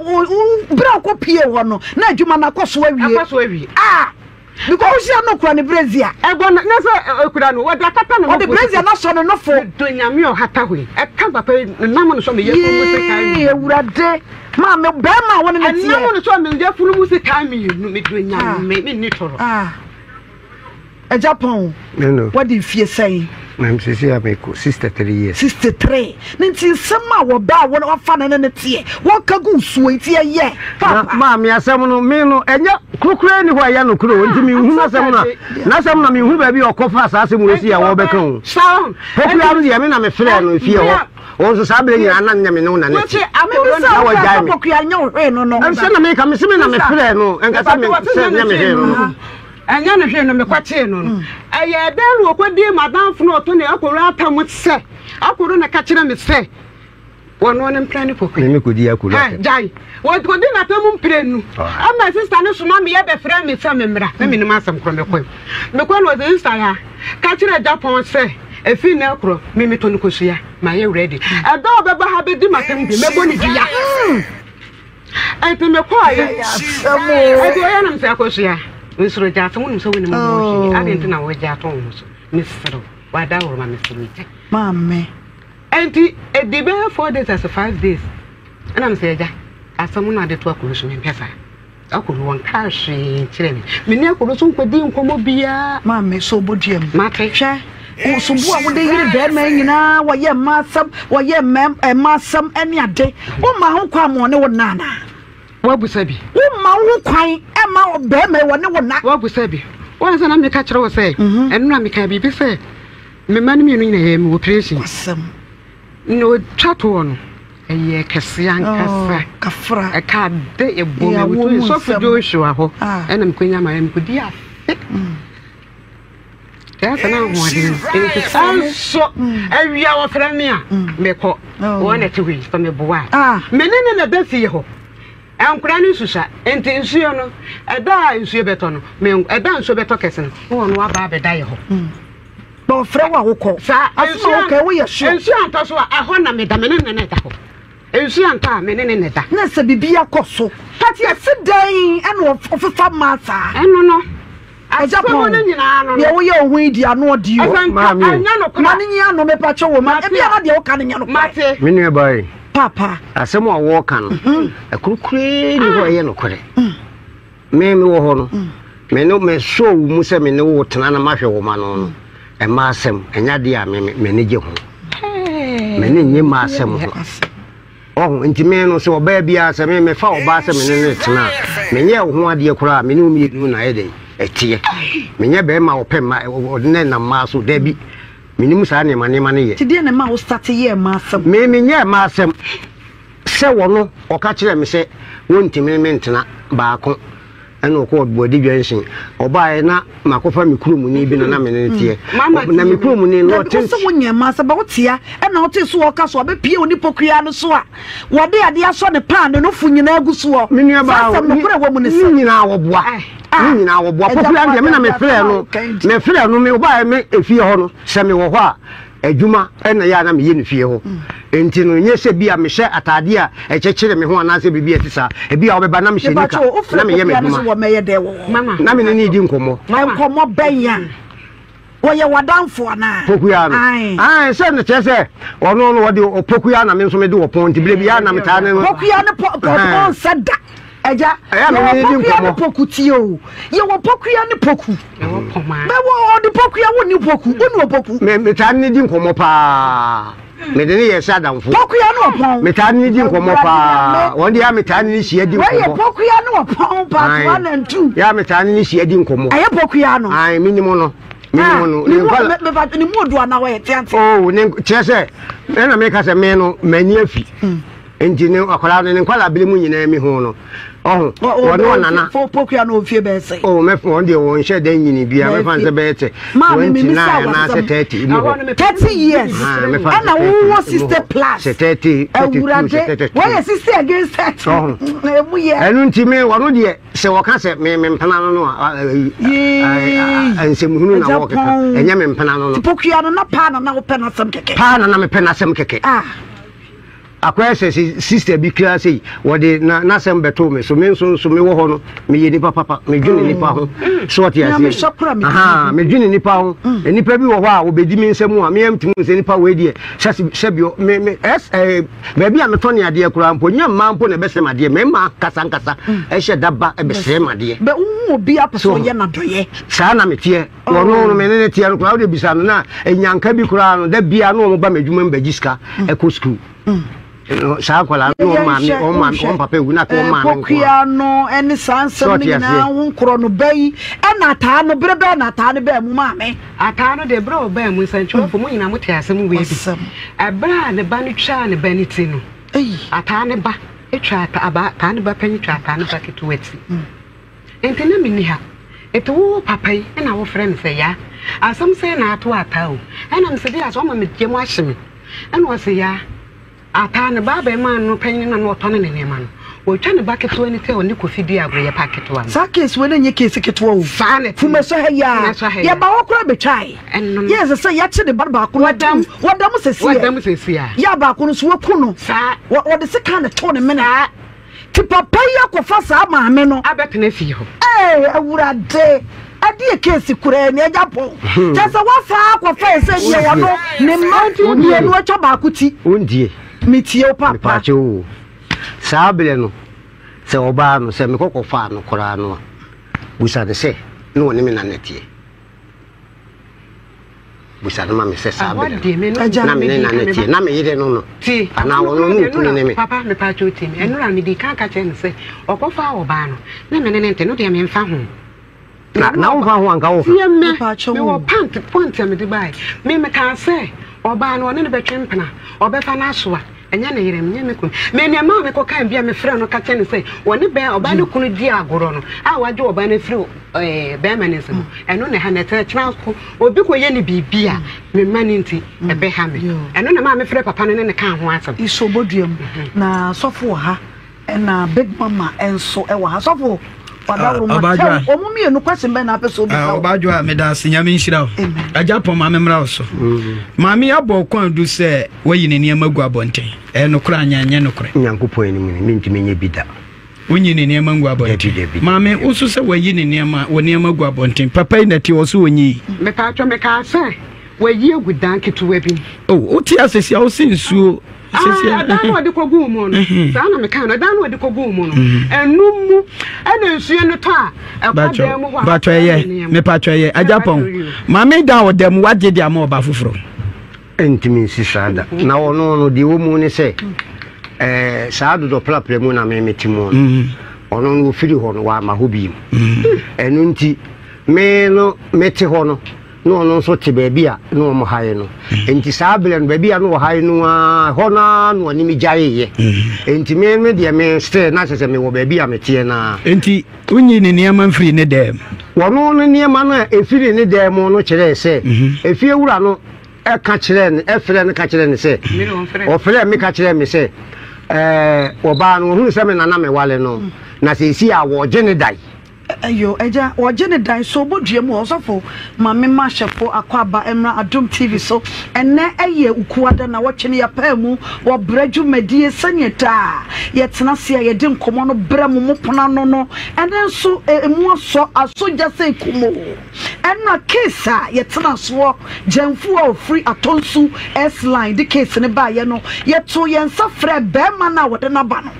bra ko pie ho no na adwuma na koso awie because you no kura ne brazier ego na se kura no wo da kata no the brazier na so no fo do nyame o hata hwe e ka papa nam no so me ye funu musika e wurade ma me be ma won ne tie nam no so me ye funu musika mi no me do nyame me ni toro a Japan no what do you fear say I'm sisi ameko 63 years 63 ninti sema wo ba wo na fa na ne tie wo ka gu suo tie ye ma me asem no me no enya krokro ni ho ya no kro nti me hu asem na asem na me hu ba bi okofa asase mu esi ya wo be kan sound popular ye me na me frɛ no fie ho won so sabre ni ana nya me no na ne ti na wo jai me ko ya nya wo hwe no am se na me ka me se me na me frɛ no enka se me se nya me hwe no anya na hwe no me kwache no eye den wo kwadi madam funu oto ne akoro atam se akoro na ka kire me se wono ne mpra ne pokwe me kodi akoro jai wo kodi na tamu mpre nu ama sister ne so na me ye be fra me se me mra me minima asem kro me kwa no the sister ya ka kire Japan se efi na akoro me meto ne kosua ma ye ready eda obeba ha be di matem bi me boni dia ente me kwa ye ede ya na me se akosua nsoro jato wonu so wonu mo hi adenti na wo jato wonu so misro wada wo ma misro ite mame enti edibe 4 days as 5 days ana me se ja asamu na de to akuru so me pesa akuru won ka hwe kire me ni akuru so nkwadi nkomo bia mame so bodiem mate hwe usubu a wode yire be ma nyina woye masam woye masam ene ade wo ma ho kwa mo ne wo nana wabusabi wo ma wo kwan e ma be ma wo ne wo na wabusabi won se na me ka kire wo se enu na me ka bibi se me mani me no nyina ye me operation asam no chato no eye kese ankasa kafra e ka de e bo me wutu so fudo hwa ho ena me kwanya ma me kodi a ya sana ho ade e so awia wo fra me a me ko wo na tewi so me boa menene na dafi ho ankura ni susa enti nsuo no eda nsuo beto no me eda nsuo beto kese no wo no aba be dai ho bo fra wa wokọ asọ okay wo ye sure nsuo anto so a ho na me da menene na da ho nsuo anta menene na da na se bibia koso kati asidan ena ofifa masa eno no Japan ye wo ye ohun idi anu odi o ma ni nya no me pa cho wo ma e bia na de o ka nya no mate me nu bai papa asem a wo ka no akurukure ni ho ye no kore me wo ho no me no me show mu se me ne wo tena na ma hwe wo ma no e ma asem enya de a me ne je ho me ne nye ma asem ho oh nti me no se oba bia se me fa oba se me ne tena me nye ho ade kura me ne mi nu na ye de etie me nye be ma opem ma ne na ma so da bi minim sa ne ma ne ye ti de na ma wo start ye ma asem me nye ma asem se wo no o ka kire me se wonti me ntena baako ɛna ɔkɔ bɔdi dwansin ɔbaa na makofa me kurom ni bi na me ne tie na me kurom ni no te so wonya ma sa ba wotia ɛna wote so ɔka so abepie oni pokua no so a wɔde ade aso ne pan no fu nyina agu so ɔ sa no kore wɔ mu ne se nyina wɔboa nyina wɔboa pokua de me na me frɛ no me ɔbaa me efie hɔ no sɛ me wɔ hɔ a adwuma ɛna ya na me yɛ ne fie hɔ enti no nye se bia me hye atade a ɛkyekere me ho anase bibia ti sa e bia obeba na me hye nika na me yɛ me adwuma mama na me ne ni di nkomo bɛnya woyɛ wadamfo ana pokuya no se ne kyese ɔno no wɔde pokuya na me nso me de wɔ pon ti bile bia na me ta ne pokuya no pon sada Eja, poku o. Ye wo poku ya ni poku. Be wo the poku ya woni poku, woni poku. Me ta ni di nkomo pa. Me de ne ye sa damfo. Poku ya no pon. Me ta ni di nkomo pa. Won de ya me ta ni hia di nkomo. We ye poku ya no pon pa 1 and 2. Ya me ta ni hia di nkomo. Aye poku ya no. Ai minimo no. Minimo no. Me ba ni mo do na we tiante. Oh, ne chese. Na me ka se me no mani afi. Enti ne akwala ne nkwala bele mu nyina mi ho no. Oh, no nana. For pokuya no fie be say. Oh, me fon de won hye dan nyini bia me fan se be ete. Ma me misa na se 30. 30 years. And wo 60 plus. 30. Why 60 against 30? Emu ye. Enu nti me wono de se wo ka se me mpana no no ansem hunu na wo keka. Enya me mpana no no. Pokuya no na pa na wo pe na sam keke. Pa na me pe na sam keke. Akwese sister bi kra sei wode na sem beto me so me so me wo ho no me ye nipa papa me dwene nipa ho so what ya say aha me dwene nipa ho nipa bi wo ho a obedi me nsem a me amtimu se nipa we die sebio me ba bi a me tone ade kura mpo nya mampo na besem ade me ma kasa nkasa ehye daba ebesem ade be wo bi aposo ye na doye sa na me tie wono no me ne tie no kura wo de bisa no na enyanka bi kura no da bia no mo ba madwuma mbagiska eko school sa kwala no on papa wu na ko ma no pokuya no eni sansem ni na wo nkro no bai na taa no brebe na taa no ba mu ma me ata no de bro ba mu sancho fo mu nyina mo te asem we bi abra ne ba no twa ne ba ni ti no ata ne ba etwa ata aba ata ne ba panyi twa ata ne ba ketu ati enti na mini ha eto wo papa yi na wo frɛ se ya asem se na ato ata o na me se dia so ma me gye mo ahye me na wo se ya ata ne baba man no panyin na no tone ne ne man wo twa ne baketo ani te oni kofi di agro ye paketo an sa case we na nye case keto o fa ne fuma so ha ya ba wo kura betwai yes say ya che de barba ko wadam sesia ya ba ko no so waku sa wo de se kan to ne mena ti papa ya ko fa sa ma me no abetena fi ho awurade ade case kura ni ajapo tesa wa fa ko fa se ni wo no ne ma ni no acha ba ko ti ondie mitie papa sabele no se oba no se me kokofa no kora no busa de se no ne me na netie busa de ma me se sabele na me na netie na me yire no no ti ana wono no kunu ne me papa me pa cho ti me enura me di ka ka che ne se okofa oba no na me ne nte no de me mfa ho na wo fa ho anka wo ye me wo point me di bai me kan se oba no ne betwe mpena obefa na soa enya na yire me kun me ne ma me ko kan bia me frɛ no ka che ne se woni be oba ne kunu di agoro no a waje oba ne frɛ be ma ne se eno ne ha ne tena ko obi ko ye ne bibia me ma ne nti ebe ha me eno na ma me frɛ papa ne kan ho asem iso boduam na sofo ha na big mama enso e wa ha sofo Abadwa omumi enu kwese mbe na peso bi Abadwa me da senya me nhira Ajapo ma me mra so Mami abo kwan du se wayi ne niam agu abonten no kra anyanye no kra Nyankopon ni me ntimi nye bida wonyi ne niam agu abonten Mami usu se wayi ne niam wo niam agu abonten papa ina ti wo so wonyi me pa atwa me ka se wayi agu dan ketuwa bi uti asesi a wo sinsuo dan no de kogu mu no sa na me kan dan no de kogu mu no enum ena nsuye no to a ekwadam ho batwaye me patwaye Ajapon mama dan wo dem waje dia ma oba foforo entimi sisada na wono no de wo mu ne se saadu do plapre mu na me metimo ono no firi ho no wa ma ho bi enu nti me no mete ho no no no so te baby a no mo haye no enti saa bele no baby a no haye no a ho na no ani mi jaye ye enti me de me stay na se me wo baby a metie na enti unyi ne niam free ne dem wono no niam no efiri ne dem no kire se efie wura no e ka kire ne e fere ne ka kire ne se o fere me ka kire me se oba no hu se me na me wale no na se si a wo je ne dai ayo eja wajene dai so boduam osofo mame ma shefo akwaba emra adom tv so enne eye ukuada na wochene ya paamu wo braju medie sanyeta yetena se ye de nkomo no bramu mopona no enne so emu aso asoja se kumo enna case a yetena so jamfu a free atonsu s line the case ne ba ye no yeto yensa frɛ bema na wode na ba no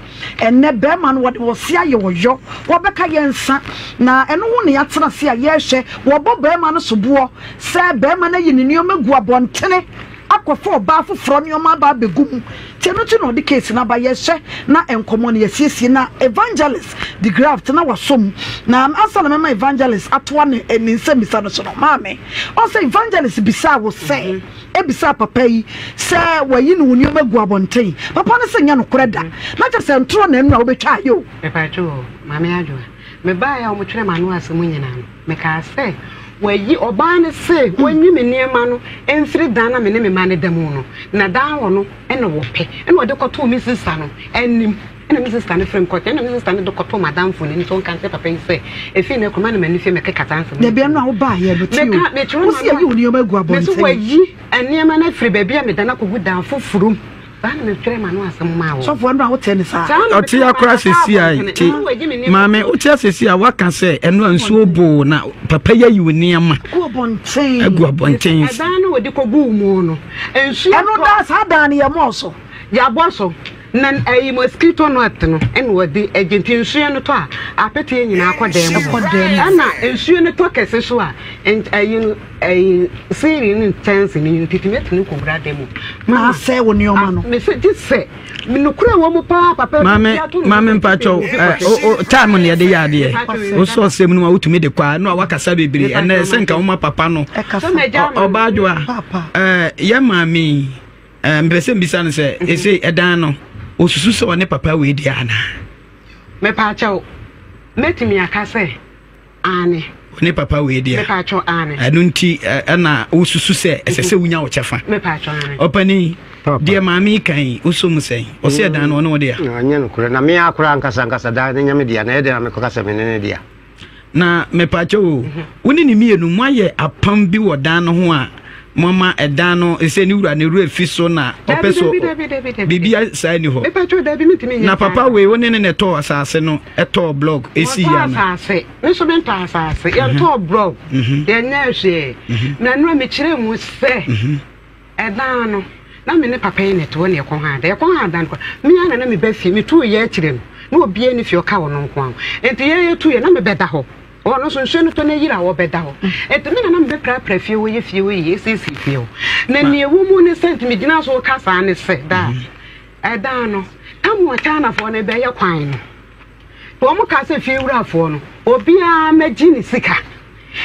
enne bema no wode wo sia ye wo yo wo beka yensa na eno wo ne yatena se a ye hwe wo bo bema no sobo se bema na yini nioma gu abontene akofo ba foforo nioma ba begum tenuti no de case na ba ye hwe na enkomo ne yesiesie na evangelist the graft na wasom na asala mema evangelist atwa ne eninsa misa no so no maame o say evangelist bisa wo say ebisa papa yi se wayi no nioma gu abonten papa ne se nya no koreda na je se ntro na enu a wo betwa ayo papa to maame adwo me ba ya o mo twere manu asem nyina no me ka se wayi oba ne se wanyi me niema no emfiri dan na me ne me ma ne demu no na dan wo no ene wo pe ene wo de koto mi sister no enim ene mi sister ne frem kote ene mi sister ne de koto madam fo ne so kan se papa yi se efi ne koma ne mani fe me kekata ansem de bia no a wo ba ye no ti o si abi oni o magu abonten me so wayi eniema na free ba bia me dan akogu dan fofurum me twere manu asem ma wo so fo ndo a wo tene sa oti akora sesi ai ti maame oti asesi a waka se eno ansu obo na papa ya yi oniama agu abonten dan no wodi kogu mu no ensu eno da sa dan ye mo so ya boso na ayi mosquito net no ene wodi agenti ensu no to a apete nyina akodem ana ensu no to kese so a ayi no ayi siri ni tense ni titimet ni kobra demo ma se woni o ma no me se dise me no kura wo mo papa mame mpacho o time ne de ya de o so sem no wutumi de kwa no wakasa bebre ene se nka wo ma papa no oba adwoa ya mami mbese mbisa no se ese edan no osusu se woni papa we di ana me pacho metimi akase ane ne papa we dia me pacho ane anu nti na osusu se esese wunya wo chefa me pacho ane opani dia mami kan osum sen o se dan no no dia anya no kure na me akura nkasa dan nya me dia na e dia me kokasa me ne dia na me pacho woni ni mienu mo aye apam bi wo dan no ho a mama edan no ese ni wura ne ru afiso na opeso bibia sai ni ho me pacho da bi mitimi na papa we woni ne to asase no eto blog esi ya no asase me so bento asase ya to blog de nya hwe na no me kire mu se edan no na me ne papa ne to ne ko ha dan ko me ana na me ba fi me tu ye kire no na obi ani fi o ka wo no nko enti ye tu ye na me beda ho ono so nso no to na yira wo beda ho enti me na me be pra fie wo ye fie wo ye sisi fie wo na ne ewu mu ne sent me gina so ka sa ne se da edan no amu China fo ne be ye kwan no to mo ka se fie wura fo no obi a magi ni sika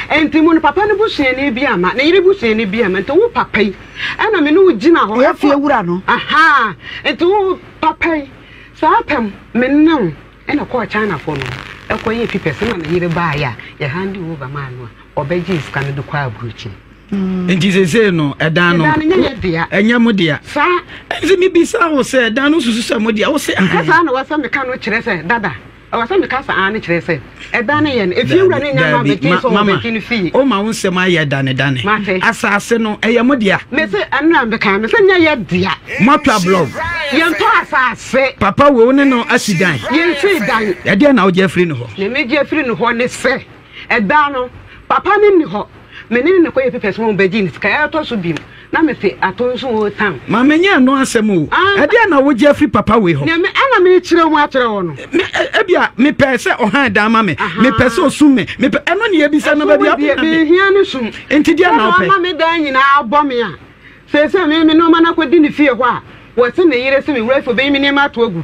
enti mu no papa ne busue ne bi ama ne yire busue ne bi ama enti wo papa yi ana me no gina ho ya fie wura no aha enti wo papa yi sa pem me nan ena ko China fo no ekoye pipese na yire ba ya ya handi over man no obeji iska no de kwa abruchi enti sese no edan no enya modia sa enzi mi bisa wo se edan no susu se modia wo se asa na wasa me ka no kire se dada wasa me ka sa an kire se edan ye no efi wura ne nya ma be ti so be ni fi o ma wo se ma ye dane asase no eye modia me se anna me ka me se nya ye dia motor blog yen to asase papa wo ne no asidan yen fi dan e dia na wo je free no ho ne me je free no ho ne se edan no papa ne ni ho menene ne koye pepes mo beji ni ska ya to so bim na me se atonso o tam ma menya no asem o e dia na wo je free papa we ho ne me ana me kire mo akire wo no e bia me pese o han da ma me pese osum me eno ne ebisa no ba bia me hia ne sum enti dia na o pe ma me dan nyina abo me a se me no ma na kwadi ni fie ho a wo se ne yire se me wura fo be mi ne ma to agu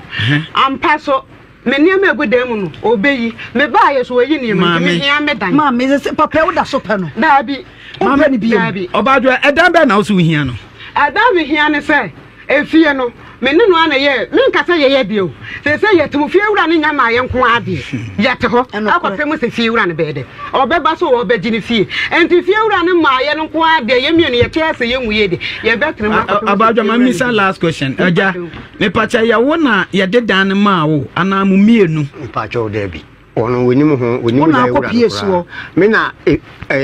ampa so me niam egu dem no obeyi me ba ye so oyi niam me hia me dan ma me se papa wo da so pe no da bi mama ni bi Obadwo edan be na wo so hia no ada me hia ne se efie no me ne no ana ye me nkasa ye bio se ye tum fie wura ne nyama ye nko ade ye te ho akopem se fie wura ne be de obeba so obegi ne fie enti fie wura ne ma ye nko ade ye mie ne ye te ase ye nwuye de ye betre ma Obadwo ma misa last question aja me pacha ya wo na ye dedan ma wo ana mu mienu pacha o de bi ono wenim ho wenim da wura me na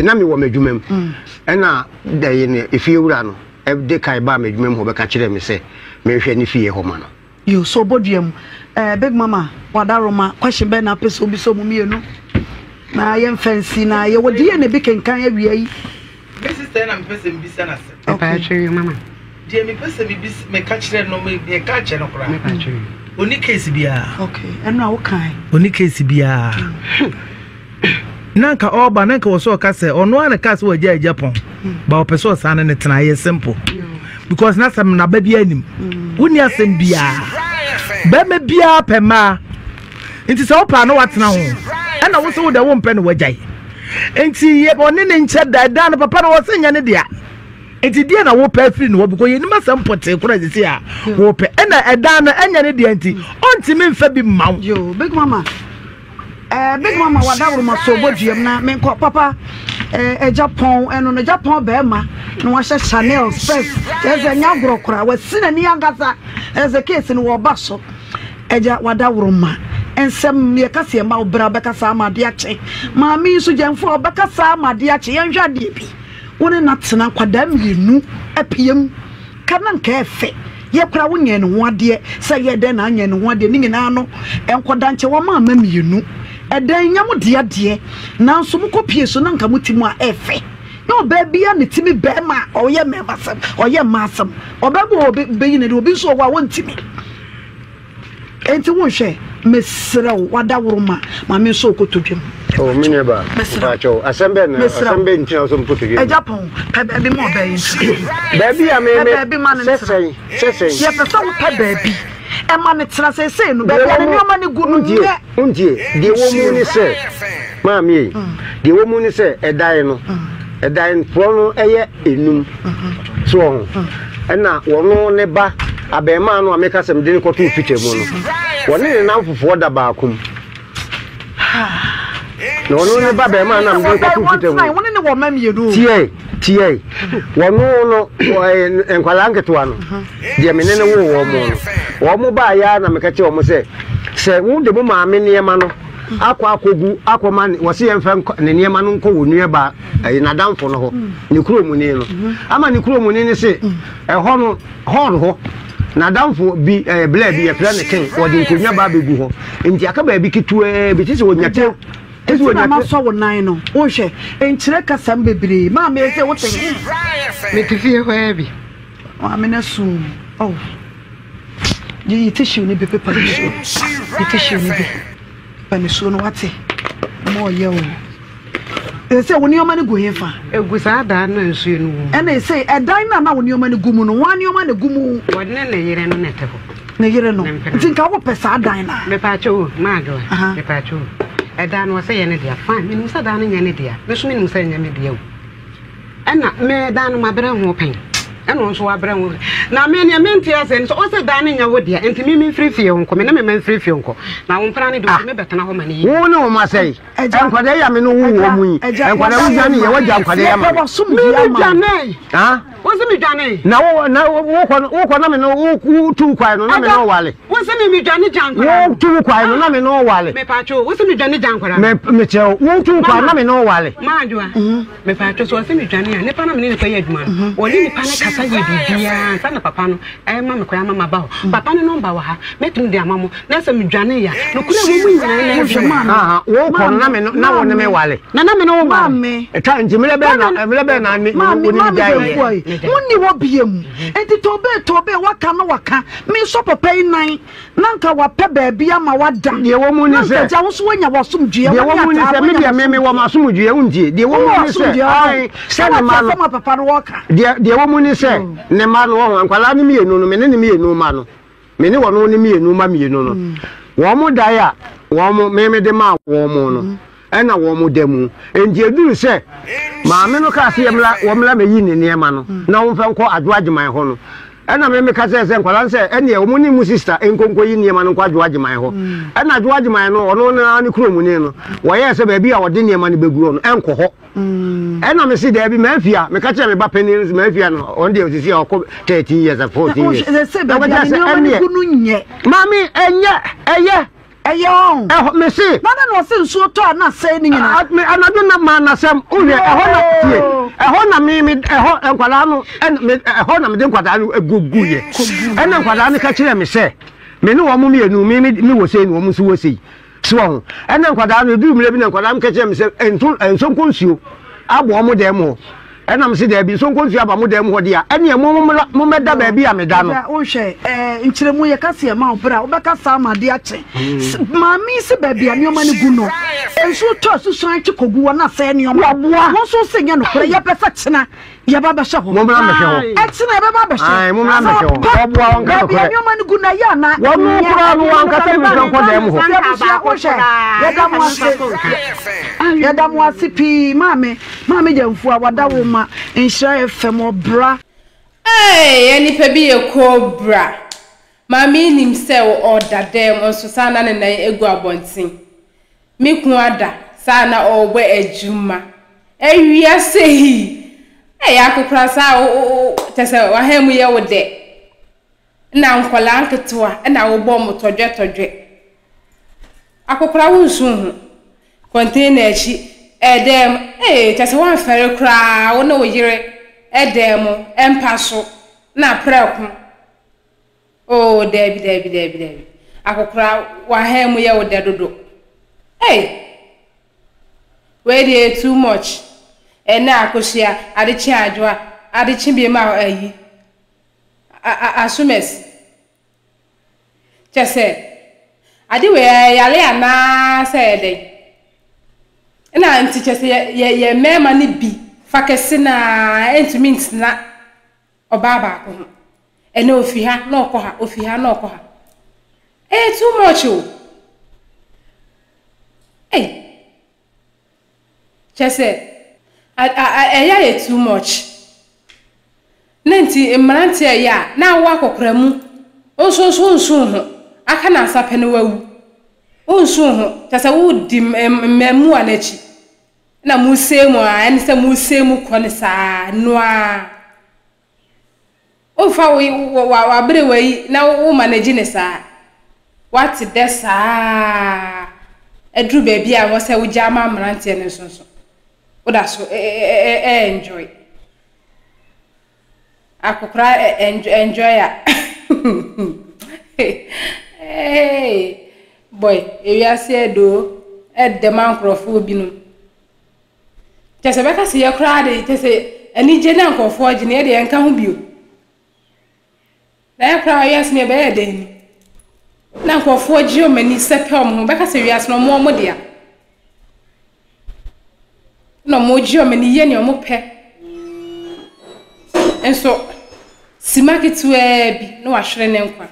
na me wo madwumam na da ye ne efie wura no de kai ba madwumam ho be ka kire me se me hwe ni fie ho ma no yo so boduam big mama wadaroma question be na peso bi so mu mienu na ye fancy na ye wodi ye ne bi kenkan awia yi me sister na me pese mbisa na se pa chiri mama die me pese me bis me ka kire no me ka kire no kra me pa chiri oni case bia okay eno awo kan oni case bia nanka oba nanka wo so ka se ono ana ka se wo ja Japan ba o peso sa na ne tena ye simple because na sam na ba bia anim woni asem bia ba me bia pema nti se opa no watena ho ana wo so wo da wo mpe no wajai nti ye oni ne nche da na papa no wo senya ne dia nti dia na wo pa free no wo because ye nima sam pote kura sisi a wo pe na eda na enya ne dia nti onti me mfa bi maw yo big mama wadawro ma so boduam na me ko papa Japan eno no Japan be ma no wa Chanel first eze nya gro kura wa sina ni angasa eze case no wo ba so eja wadawro ma ensem ye kase ma obra be kasa amade ache ma mi so jamfo obeka sa amade ache ye nhwa de bi woni na tena kwada mienu apiem kana nka efe ye kura wonye ne ho ade se ye de na anya ne ho ade ni nyina no enkoda nche wo ma mienu edan nyam de nanso mukopie so nanka mutimu a efe no babia ne timi be ma oye memasam oye masam obebo obeyi ne de obi so wa wontimi enti wonhwe mesrew wadawro ma me so okotodwem o mine ba pacho asembe ntina so mpotodwem Japan pe mo be baby a me sesei ye pe so pe baby e ma ne tra se no baby na nyoma ne gu no untie de wo mu ni se mami de wo mu ni se edan pro no eye enum so ho na wono ne ba abema no ameka sem de ko tu picture mu no woni ne nam fofo da ba akum no no ne ba abema na mde ko tu picture mu woni ne wo mamienu tie wono no enkwala nketo no de menene wo mo no wo mo ba ya na meka che wo mo se wo de mo maame ne ma no akogu akoma wose yemfa ne niema no nko wo nua ba na damfo no ho ne kuro mu ne no ama ne kuro mu ne se ho no ho na damfo bi bla bi ya plan ne ken wo de nkonya ba begu ho nti aka ba bi kitue bi tise wo nyate esi wo nyate so wo nan no wo hwe enkyire kasam bebre ma me se wo ten me tifie ho ya bi wa me na su oh yi tissue ni be paper yi tissue ni be paniso no wate mo ye o ese woni o mane go hefa egusa da na nsu enu ena ese edan na woni o mane gumu no wani o mane gumu wodne ne yire no nete ho ne yire no tinka wo pesa adan na me pa cho ma do me pa cho edan no se ye ne dia fine me nusa da na nya ne dia me so me nusa nya me dia o ena me dan no mabere ho pen eno nso wabere ho na me ne mente ase so o se dan nya wo dia enti me free fie nko me na me free fie nko na wo mpra ne do me betena ho mane yi wo ne wo ma sei enkwade ya me no wo mu yi enkwade wo jani ye wo ja enkwade ya ma me jani ha wo se me jani na wo ko na me no wo tu kwai no na me no wale wo se me jani jankwara wo tu kwai no na me no wale me pa cho wo se me jani jankwara me che wo tu kwai na me no wale ma jua me pa cho so wo se me jani ya ne pa na me ne pa ye adwuma wo ni pa ne kasa ye bibia sa na papa no ma me kwa mama ba ho papa ne no ba wa ha metum de amamo na se me dwane ya no kura wo mu nyina na wo ma wo ko na me na wo ne me wale na me no ma me e ta nti me be na ni wo ni dai wonni wo biem enti tobe waka na waka me so papa nan nanka wa pe ba bia ma wada de wo mu ni se ja wo so wanya wo somdue de wo mu ni se me de me wo ma somdue unti de wo mu ni se ai se na ma no papa no waka de wo mu ni se ne ma no wo ankwala ni mienu no me ne mienu ma no me ne wono ni mienu ma mienu no Womo daya, womo meme de ma womo no. Ena womo demu. Enti eduru se maame no ka se womla me yi ne niema no. Na womfa nko adwoagyeman ho no. Ena meme ka se nkwala se ene wo ni mu sister enkonko yi niema no nko adwoagyeman ho. Ena adwoagyeman no ono na ne kromu ne no. Wo ye se ba bi a wo de niema no beguro no enko ho. Ena me si da bi mafia me ka che me ba penin mafia no on dey osisi akọ 13 years 14 years. Se ba bi niema no gunu nye. Mami eye on me si na no se nsuo to na sai ni nyina me anado na ma na sem uye eho na mi eho enkwala no eho na me de nkwada no eguguye ena nkwada no ka kire me se me ne wo mu mienu mi wo sei ni wo mu so wo sei so ho ena nkwada no du mire bi na nkwada no ka kire me se enso nkonsuo abo mo dem ho ena me se da bi so nkonsuo aba mo dem ho dia ene mo meda ba bi a meda no wo hwe nkyeremu ye ka se ma obra wo beka sa ma de ache mami se ba bi anioma ne gu no enso to susu an chikogu wo na se nioma wo so se nya no kore ye pesa chena ye ba ba hwe ho mo mra me hwe ho chena ye ba ba hwe ai mo mra me hwe ho obua won ka kore anioma ne gu na ya na wo mo kura no wan ka se mi kan ko dem ho ye da mo asipi mami jamfu a wada wo ma Nhyira FM obra eni pe bi ye cobra mami nim se o dadem onso sana ne nan egu abontin mi kun ada sana o gbe ejuma ewia sehi akukra sa o tese wa hemu ye wo de na nkola nketewa na wo bom todwe akukra wunsu container echi edem tese wan fere kra wo na wo yire edem empaso na preku oh debi akukra wa hemu ye wo de dodo we dey too much na akosia adechi adwa adechi bi ma ayi asumes tese ade we yale ana se dey na anti chese ye mema ni bi fakese na entiment na obaba ko ho ene ofi ha na okoha ofi ha na okoha too much o chese eya ye too much nanti mmarante ya na wa kokora mu onso ho aka na asape ne wawu onso ho chese wo di memu anachi na musemu a ene se musemu kone sa noa ofa wa bere wei na wo manage ne sa what desa edru baby a wo se wo jama mmarante ne sonso oda so enjoy akukra enjoy ya boy ewia se do edema nkrofo binum tese beka se yakra de tese ani je na nkrofo agi ne de enka ho bio na yakra yes ne be de ni na nkrofo agi o mani sepem ho beka se wias no mo dia no moji o mani ye ne o mo pe enso simaketu bi no wa hwere ne nkwa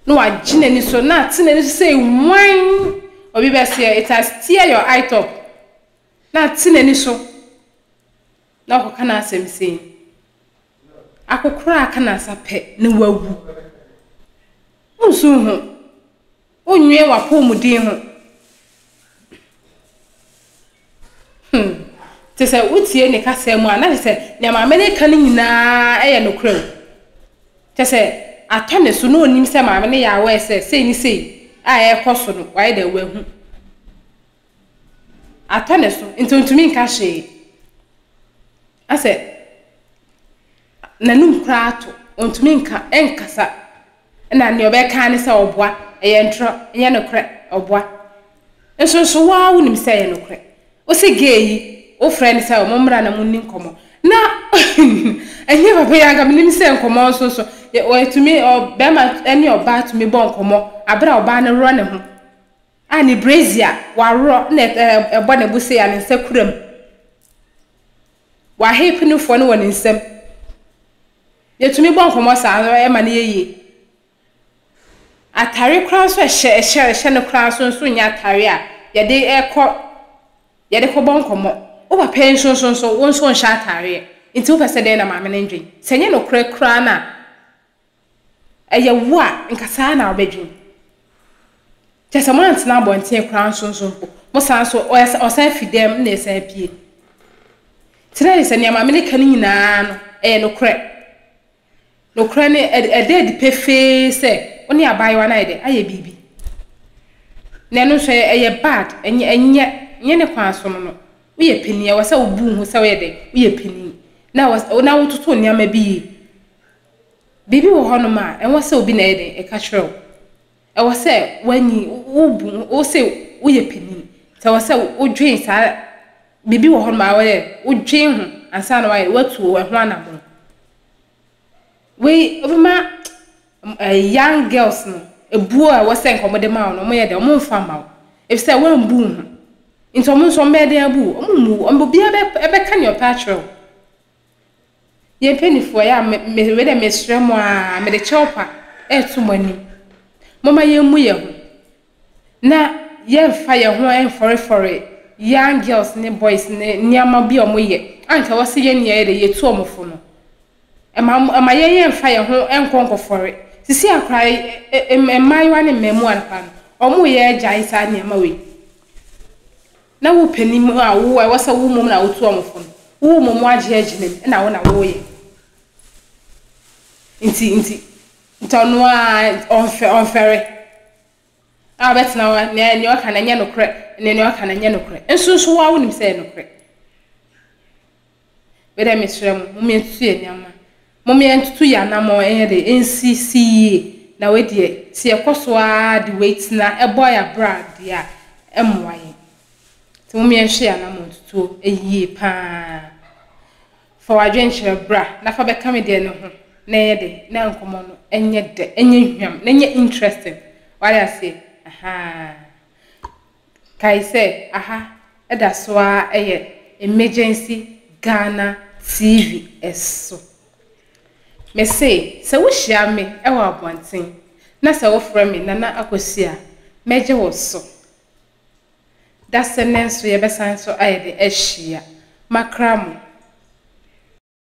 no wa gine ni so na tine ni say wan obi be say it has tear your eye top na tine ni so na ko kana asem sei akokora kana sape ne wawu unsu ho onwe wa pomudin ho tese utie ne kasa mu ana tese ne maame ne kan nyina eye no kram tese atone so no onim se maame ne ya wa ese sei ni sei a ekoso no wa ida wahu atone so ntontumi nka hye ase nanum krato ontumi nka enkasa na ne obeka ne se oboa eye ntro enye no kra oboa enso wa wonim se eye no kra o se geyi o friend say o momra na munni nkomo na enye papa yanga minim se nkomo so o etumi o be ma eni oba tumi bo nkomo abra oba ne ro ne ho ani brazia wa ro na ebo na buse ya ne nsakuram wa hepinu fo ne woni nsam yetumi bo nkomo sa e ma ne yeye atare kra so ehye no kra so nya atare a yede ko bonkomo o ba pension so won so nsha atare nti wo pese den na maame ne ndwen senye no kra na eye wo a nkasa na obedwen Chesamant na bonten kra so mo san so o san fidem na esa pie tire se ne maame ne kan nyina no no kra ne ede pefe se oni abayewa na ide aye bibi na no so eye bad enye ne kwa so no wo ye peni e wasa obu hu se wo ye de wo ye peni na wo tutu niam bibi wo hono ma en wasa obi na ide e ka chiro e wasa wani obu o se wo ye peni ta wasa wo dwen sa bibi wo hono ma wo ye wo dwen hu ansa na wa watu wo ho anabo we obima young girls no ebuo a wasa nkomode ma no mo ye de mo mfa ma if say wan bu hu into mo so me de abu omumu ombo bia be ka ne opatro ye penifo ya me we de mesre mo a me de chopa etu mani mama ye mu ye ho na ye mfa ye ho en fore young girls ne boys ne niama bi omo ye anka wase ye ne ye de ye tu omofo no ema ye mfa ye ho enkonko fore sisi akra emaiwa ne memu anpa no omo ye agya isa ne ma we na wo panim a wo wasa wo mom na wo tu omofo no wo mom agye aginem na wo na wo ye inti ntonu a onfere a betina wa ne o kana nya nokre ne o kana nya nokre enso wa wo nim se nokre be dem mesrem mom entu ye nyama mom entu ya na mo de NCC na we de se ekoso a de wait na eboy abroad ya emwaye ti mom enhwe ya na mo tutu eyie pa for adventure bra na fa be kam de ne ho na ye de na nkomo no enye hwam na enye interesting what I say kai say eda so a emergency Ghana TV eso me say se wo hia me e wa abonten na se wo frɛ me na akosi a meje wo so da senenso ye besan so ayede ehia makramo.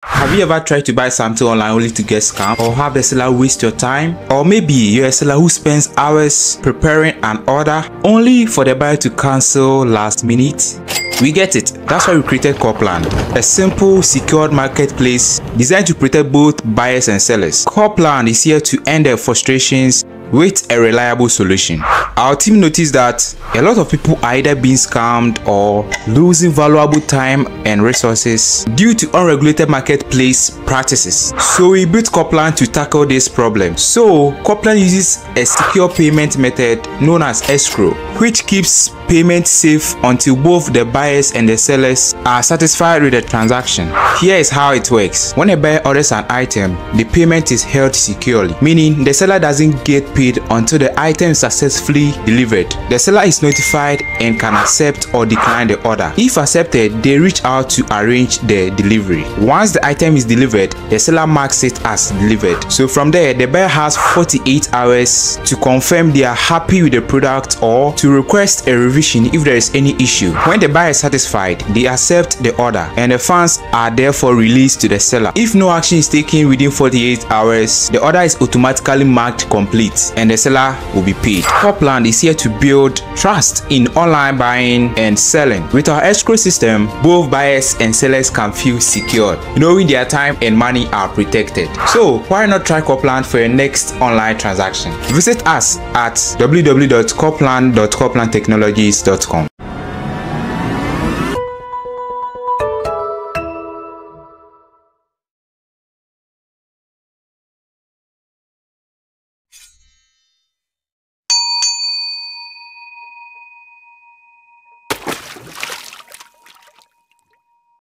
Have you ever tried to buy something online only to get scammed, or have the seller waste your time? Or maybe you're a seller who spends hours preparing an order only for the buyer to cancel last minute? We get it. That's why we created Copland, a simple, secured marketplace designed to protect both buyers and sellers. Copland is here to end their frustrations with a reliable solution. Our team noticed that a lot of people are either being scammed or losing valuable time and resources due to unregulated marketplace practices. So we built Copland to tackle this problem. So Copland uses a secure payment method known as escrow, which keeps payment safe until both the buyers and the sellers are satisfied with the transaction. Here is how it works. When a buyer orders an item, the payment is held securely, meaning the seller doesn't get paid until the item is successfully delivered. The seller is notified and can accept or decline the order. If accepted, they reach out to arrange the delivery. Once the item is delivered, the seller marks it as delivered. So from there, the buyer has 48 hours to confirm they are happy with the product or to request a revision if there is any issue. When the buyer is satisfied, they accept the order and the funds are therefore released to the seller. If no action is taken within 48 hours, the order is automatically marked complete and the seller will be paid. Copland is here to build trust in online buying and selling. With our escrow system, both buyers and sellers can feel secured, knowing their time and money are protected. So why not try Copland for your next online transaction? Visit us at www.copland.coplandtechnologies.com.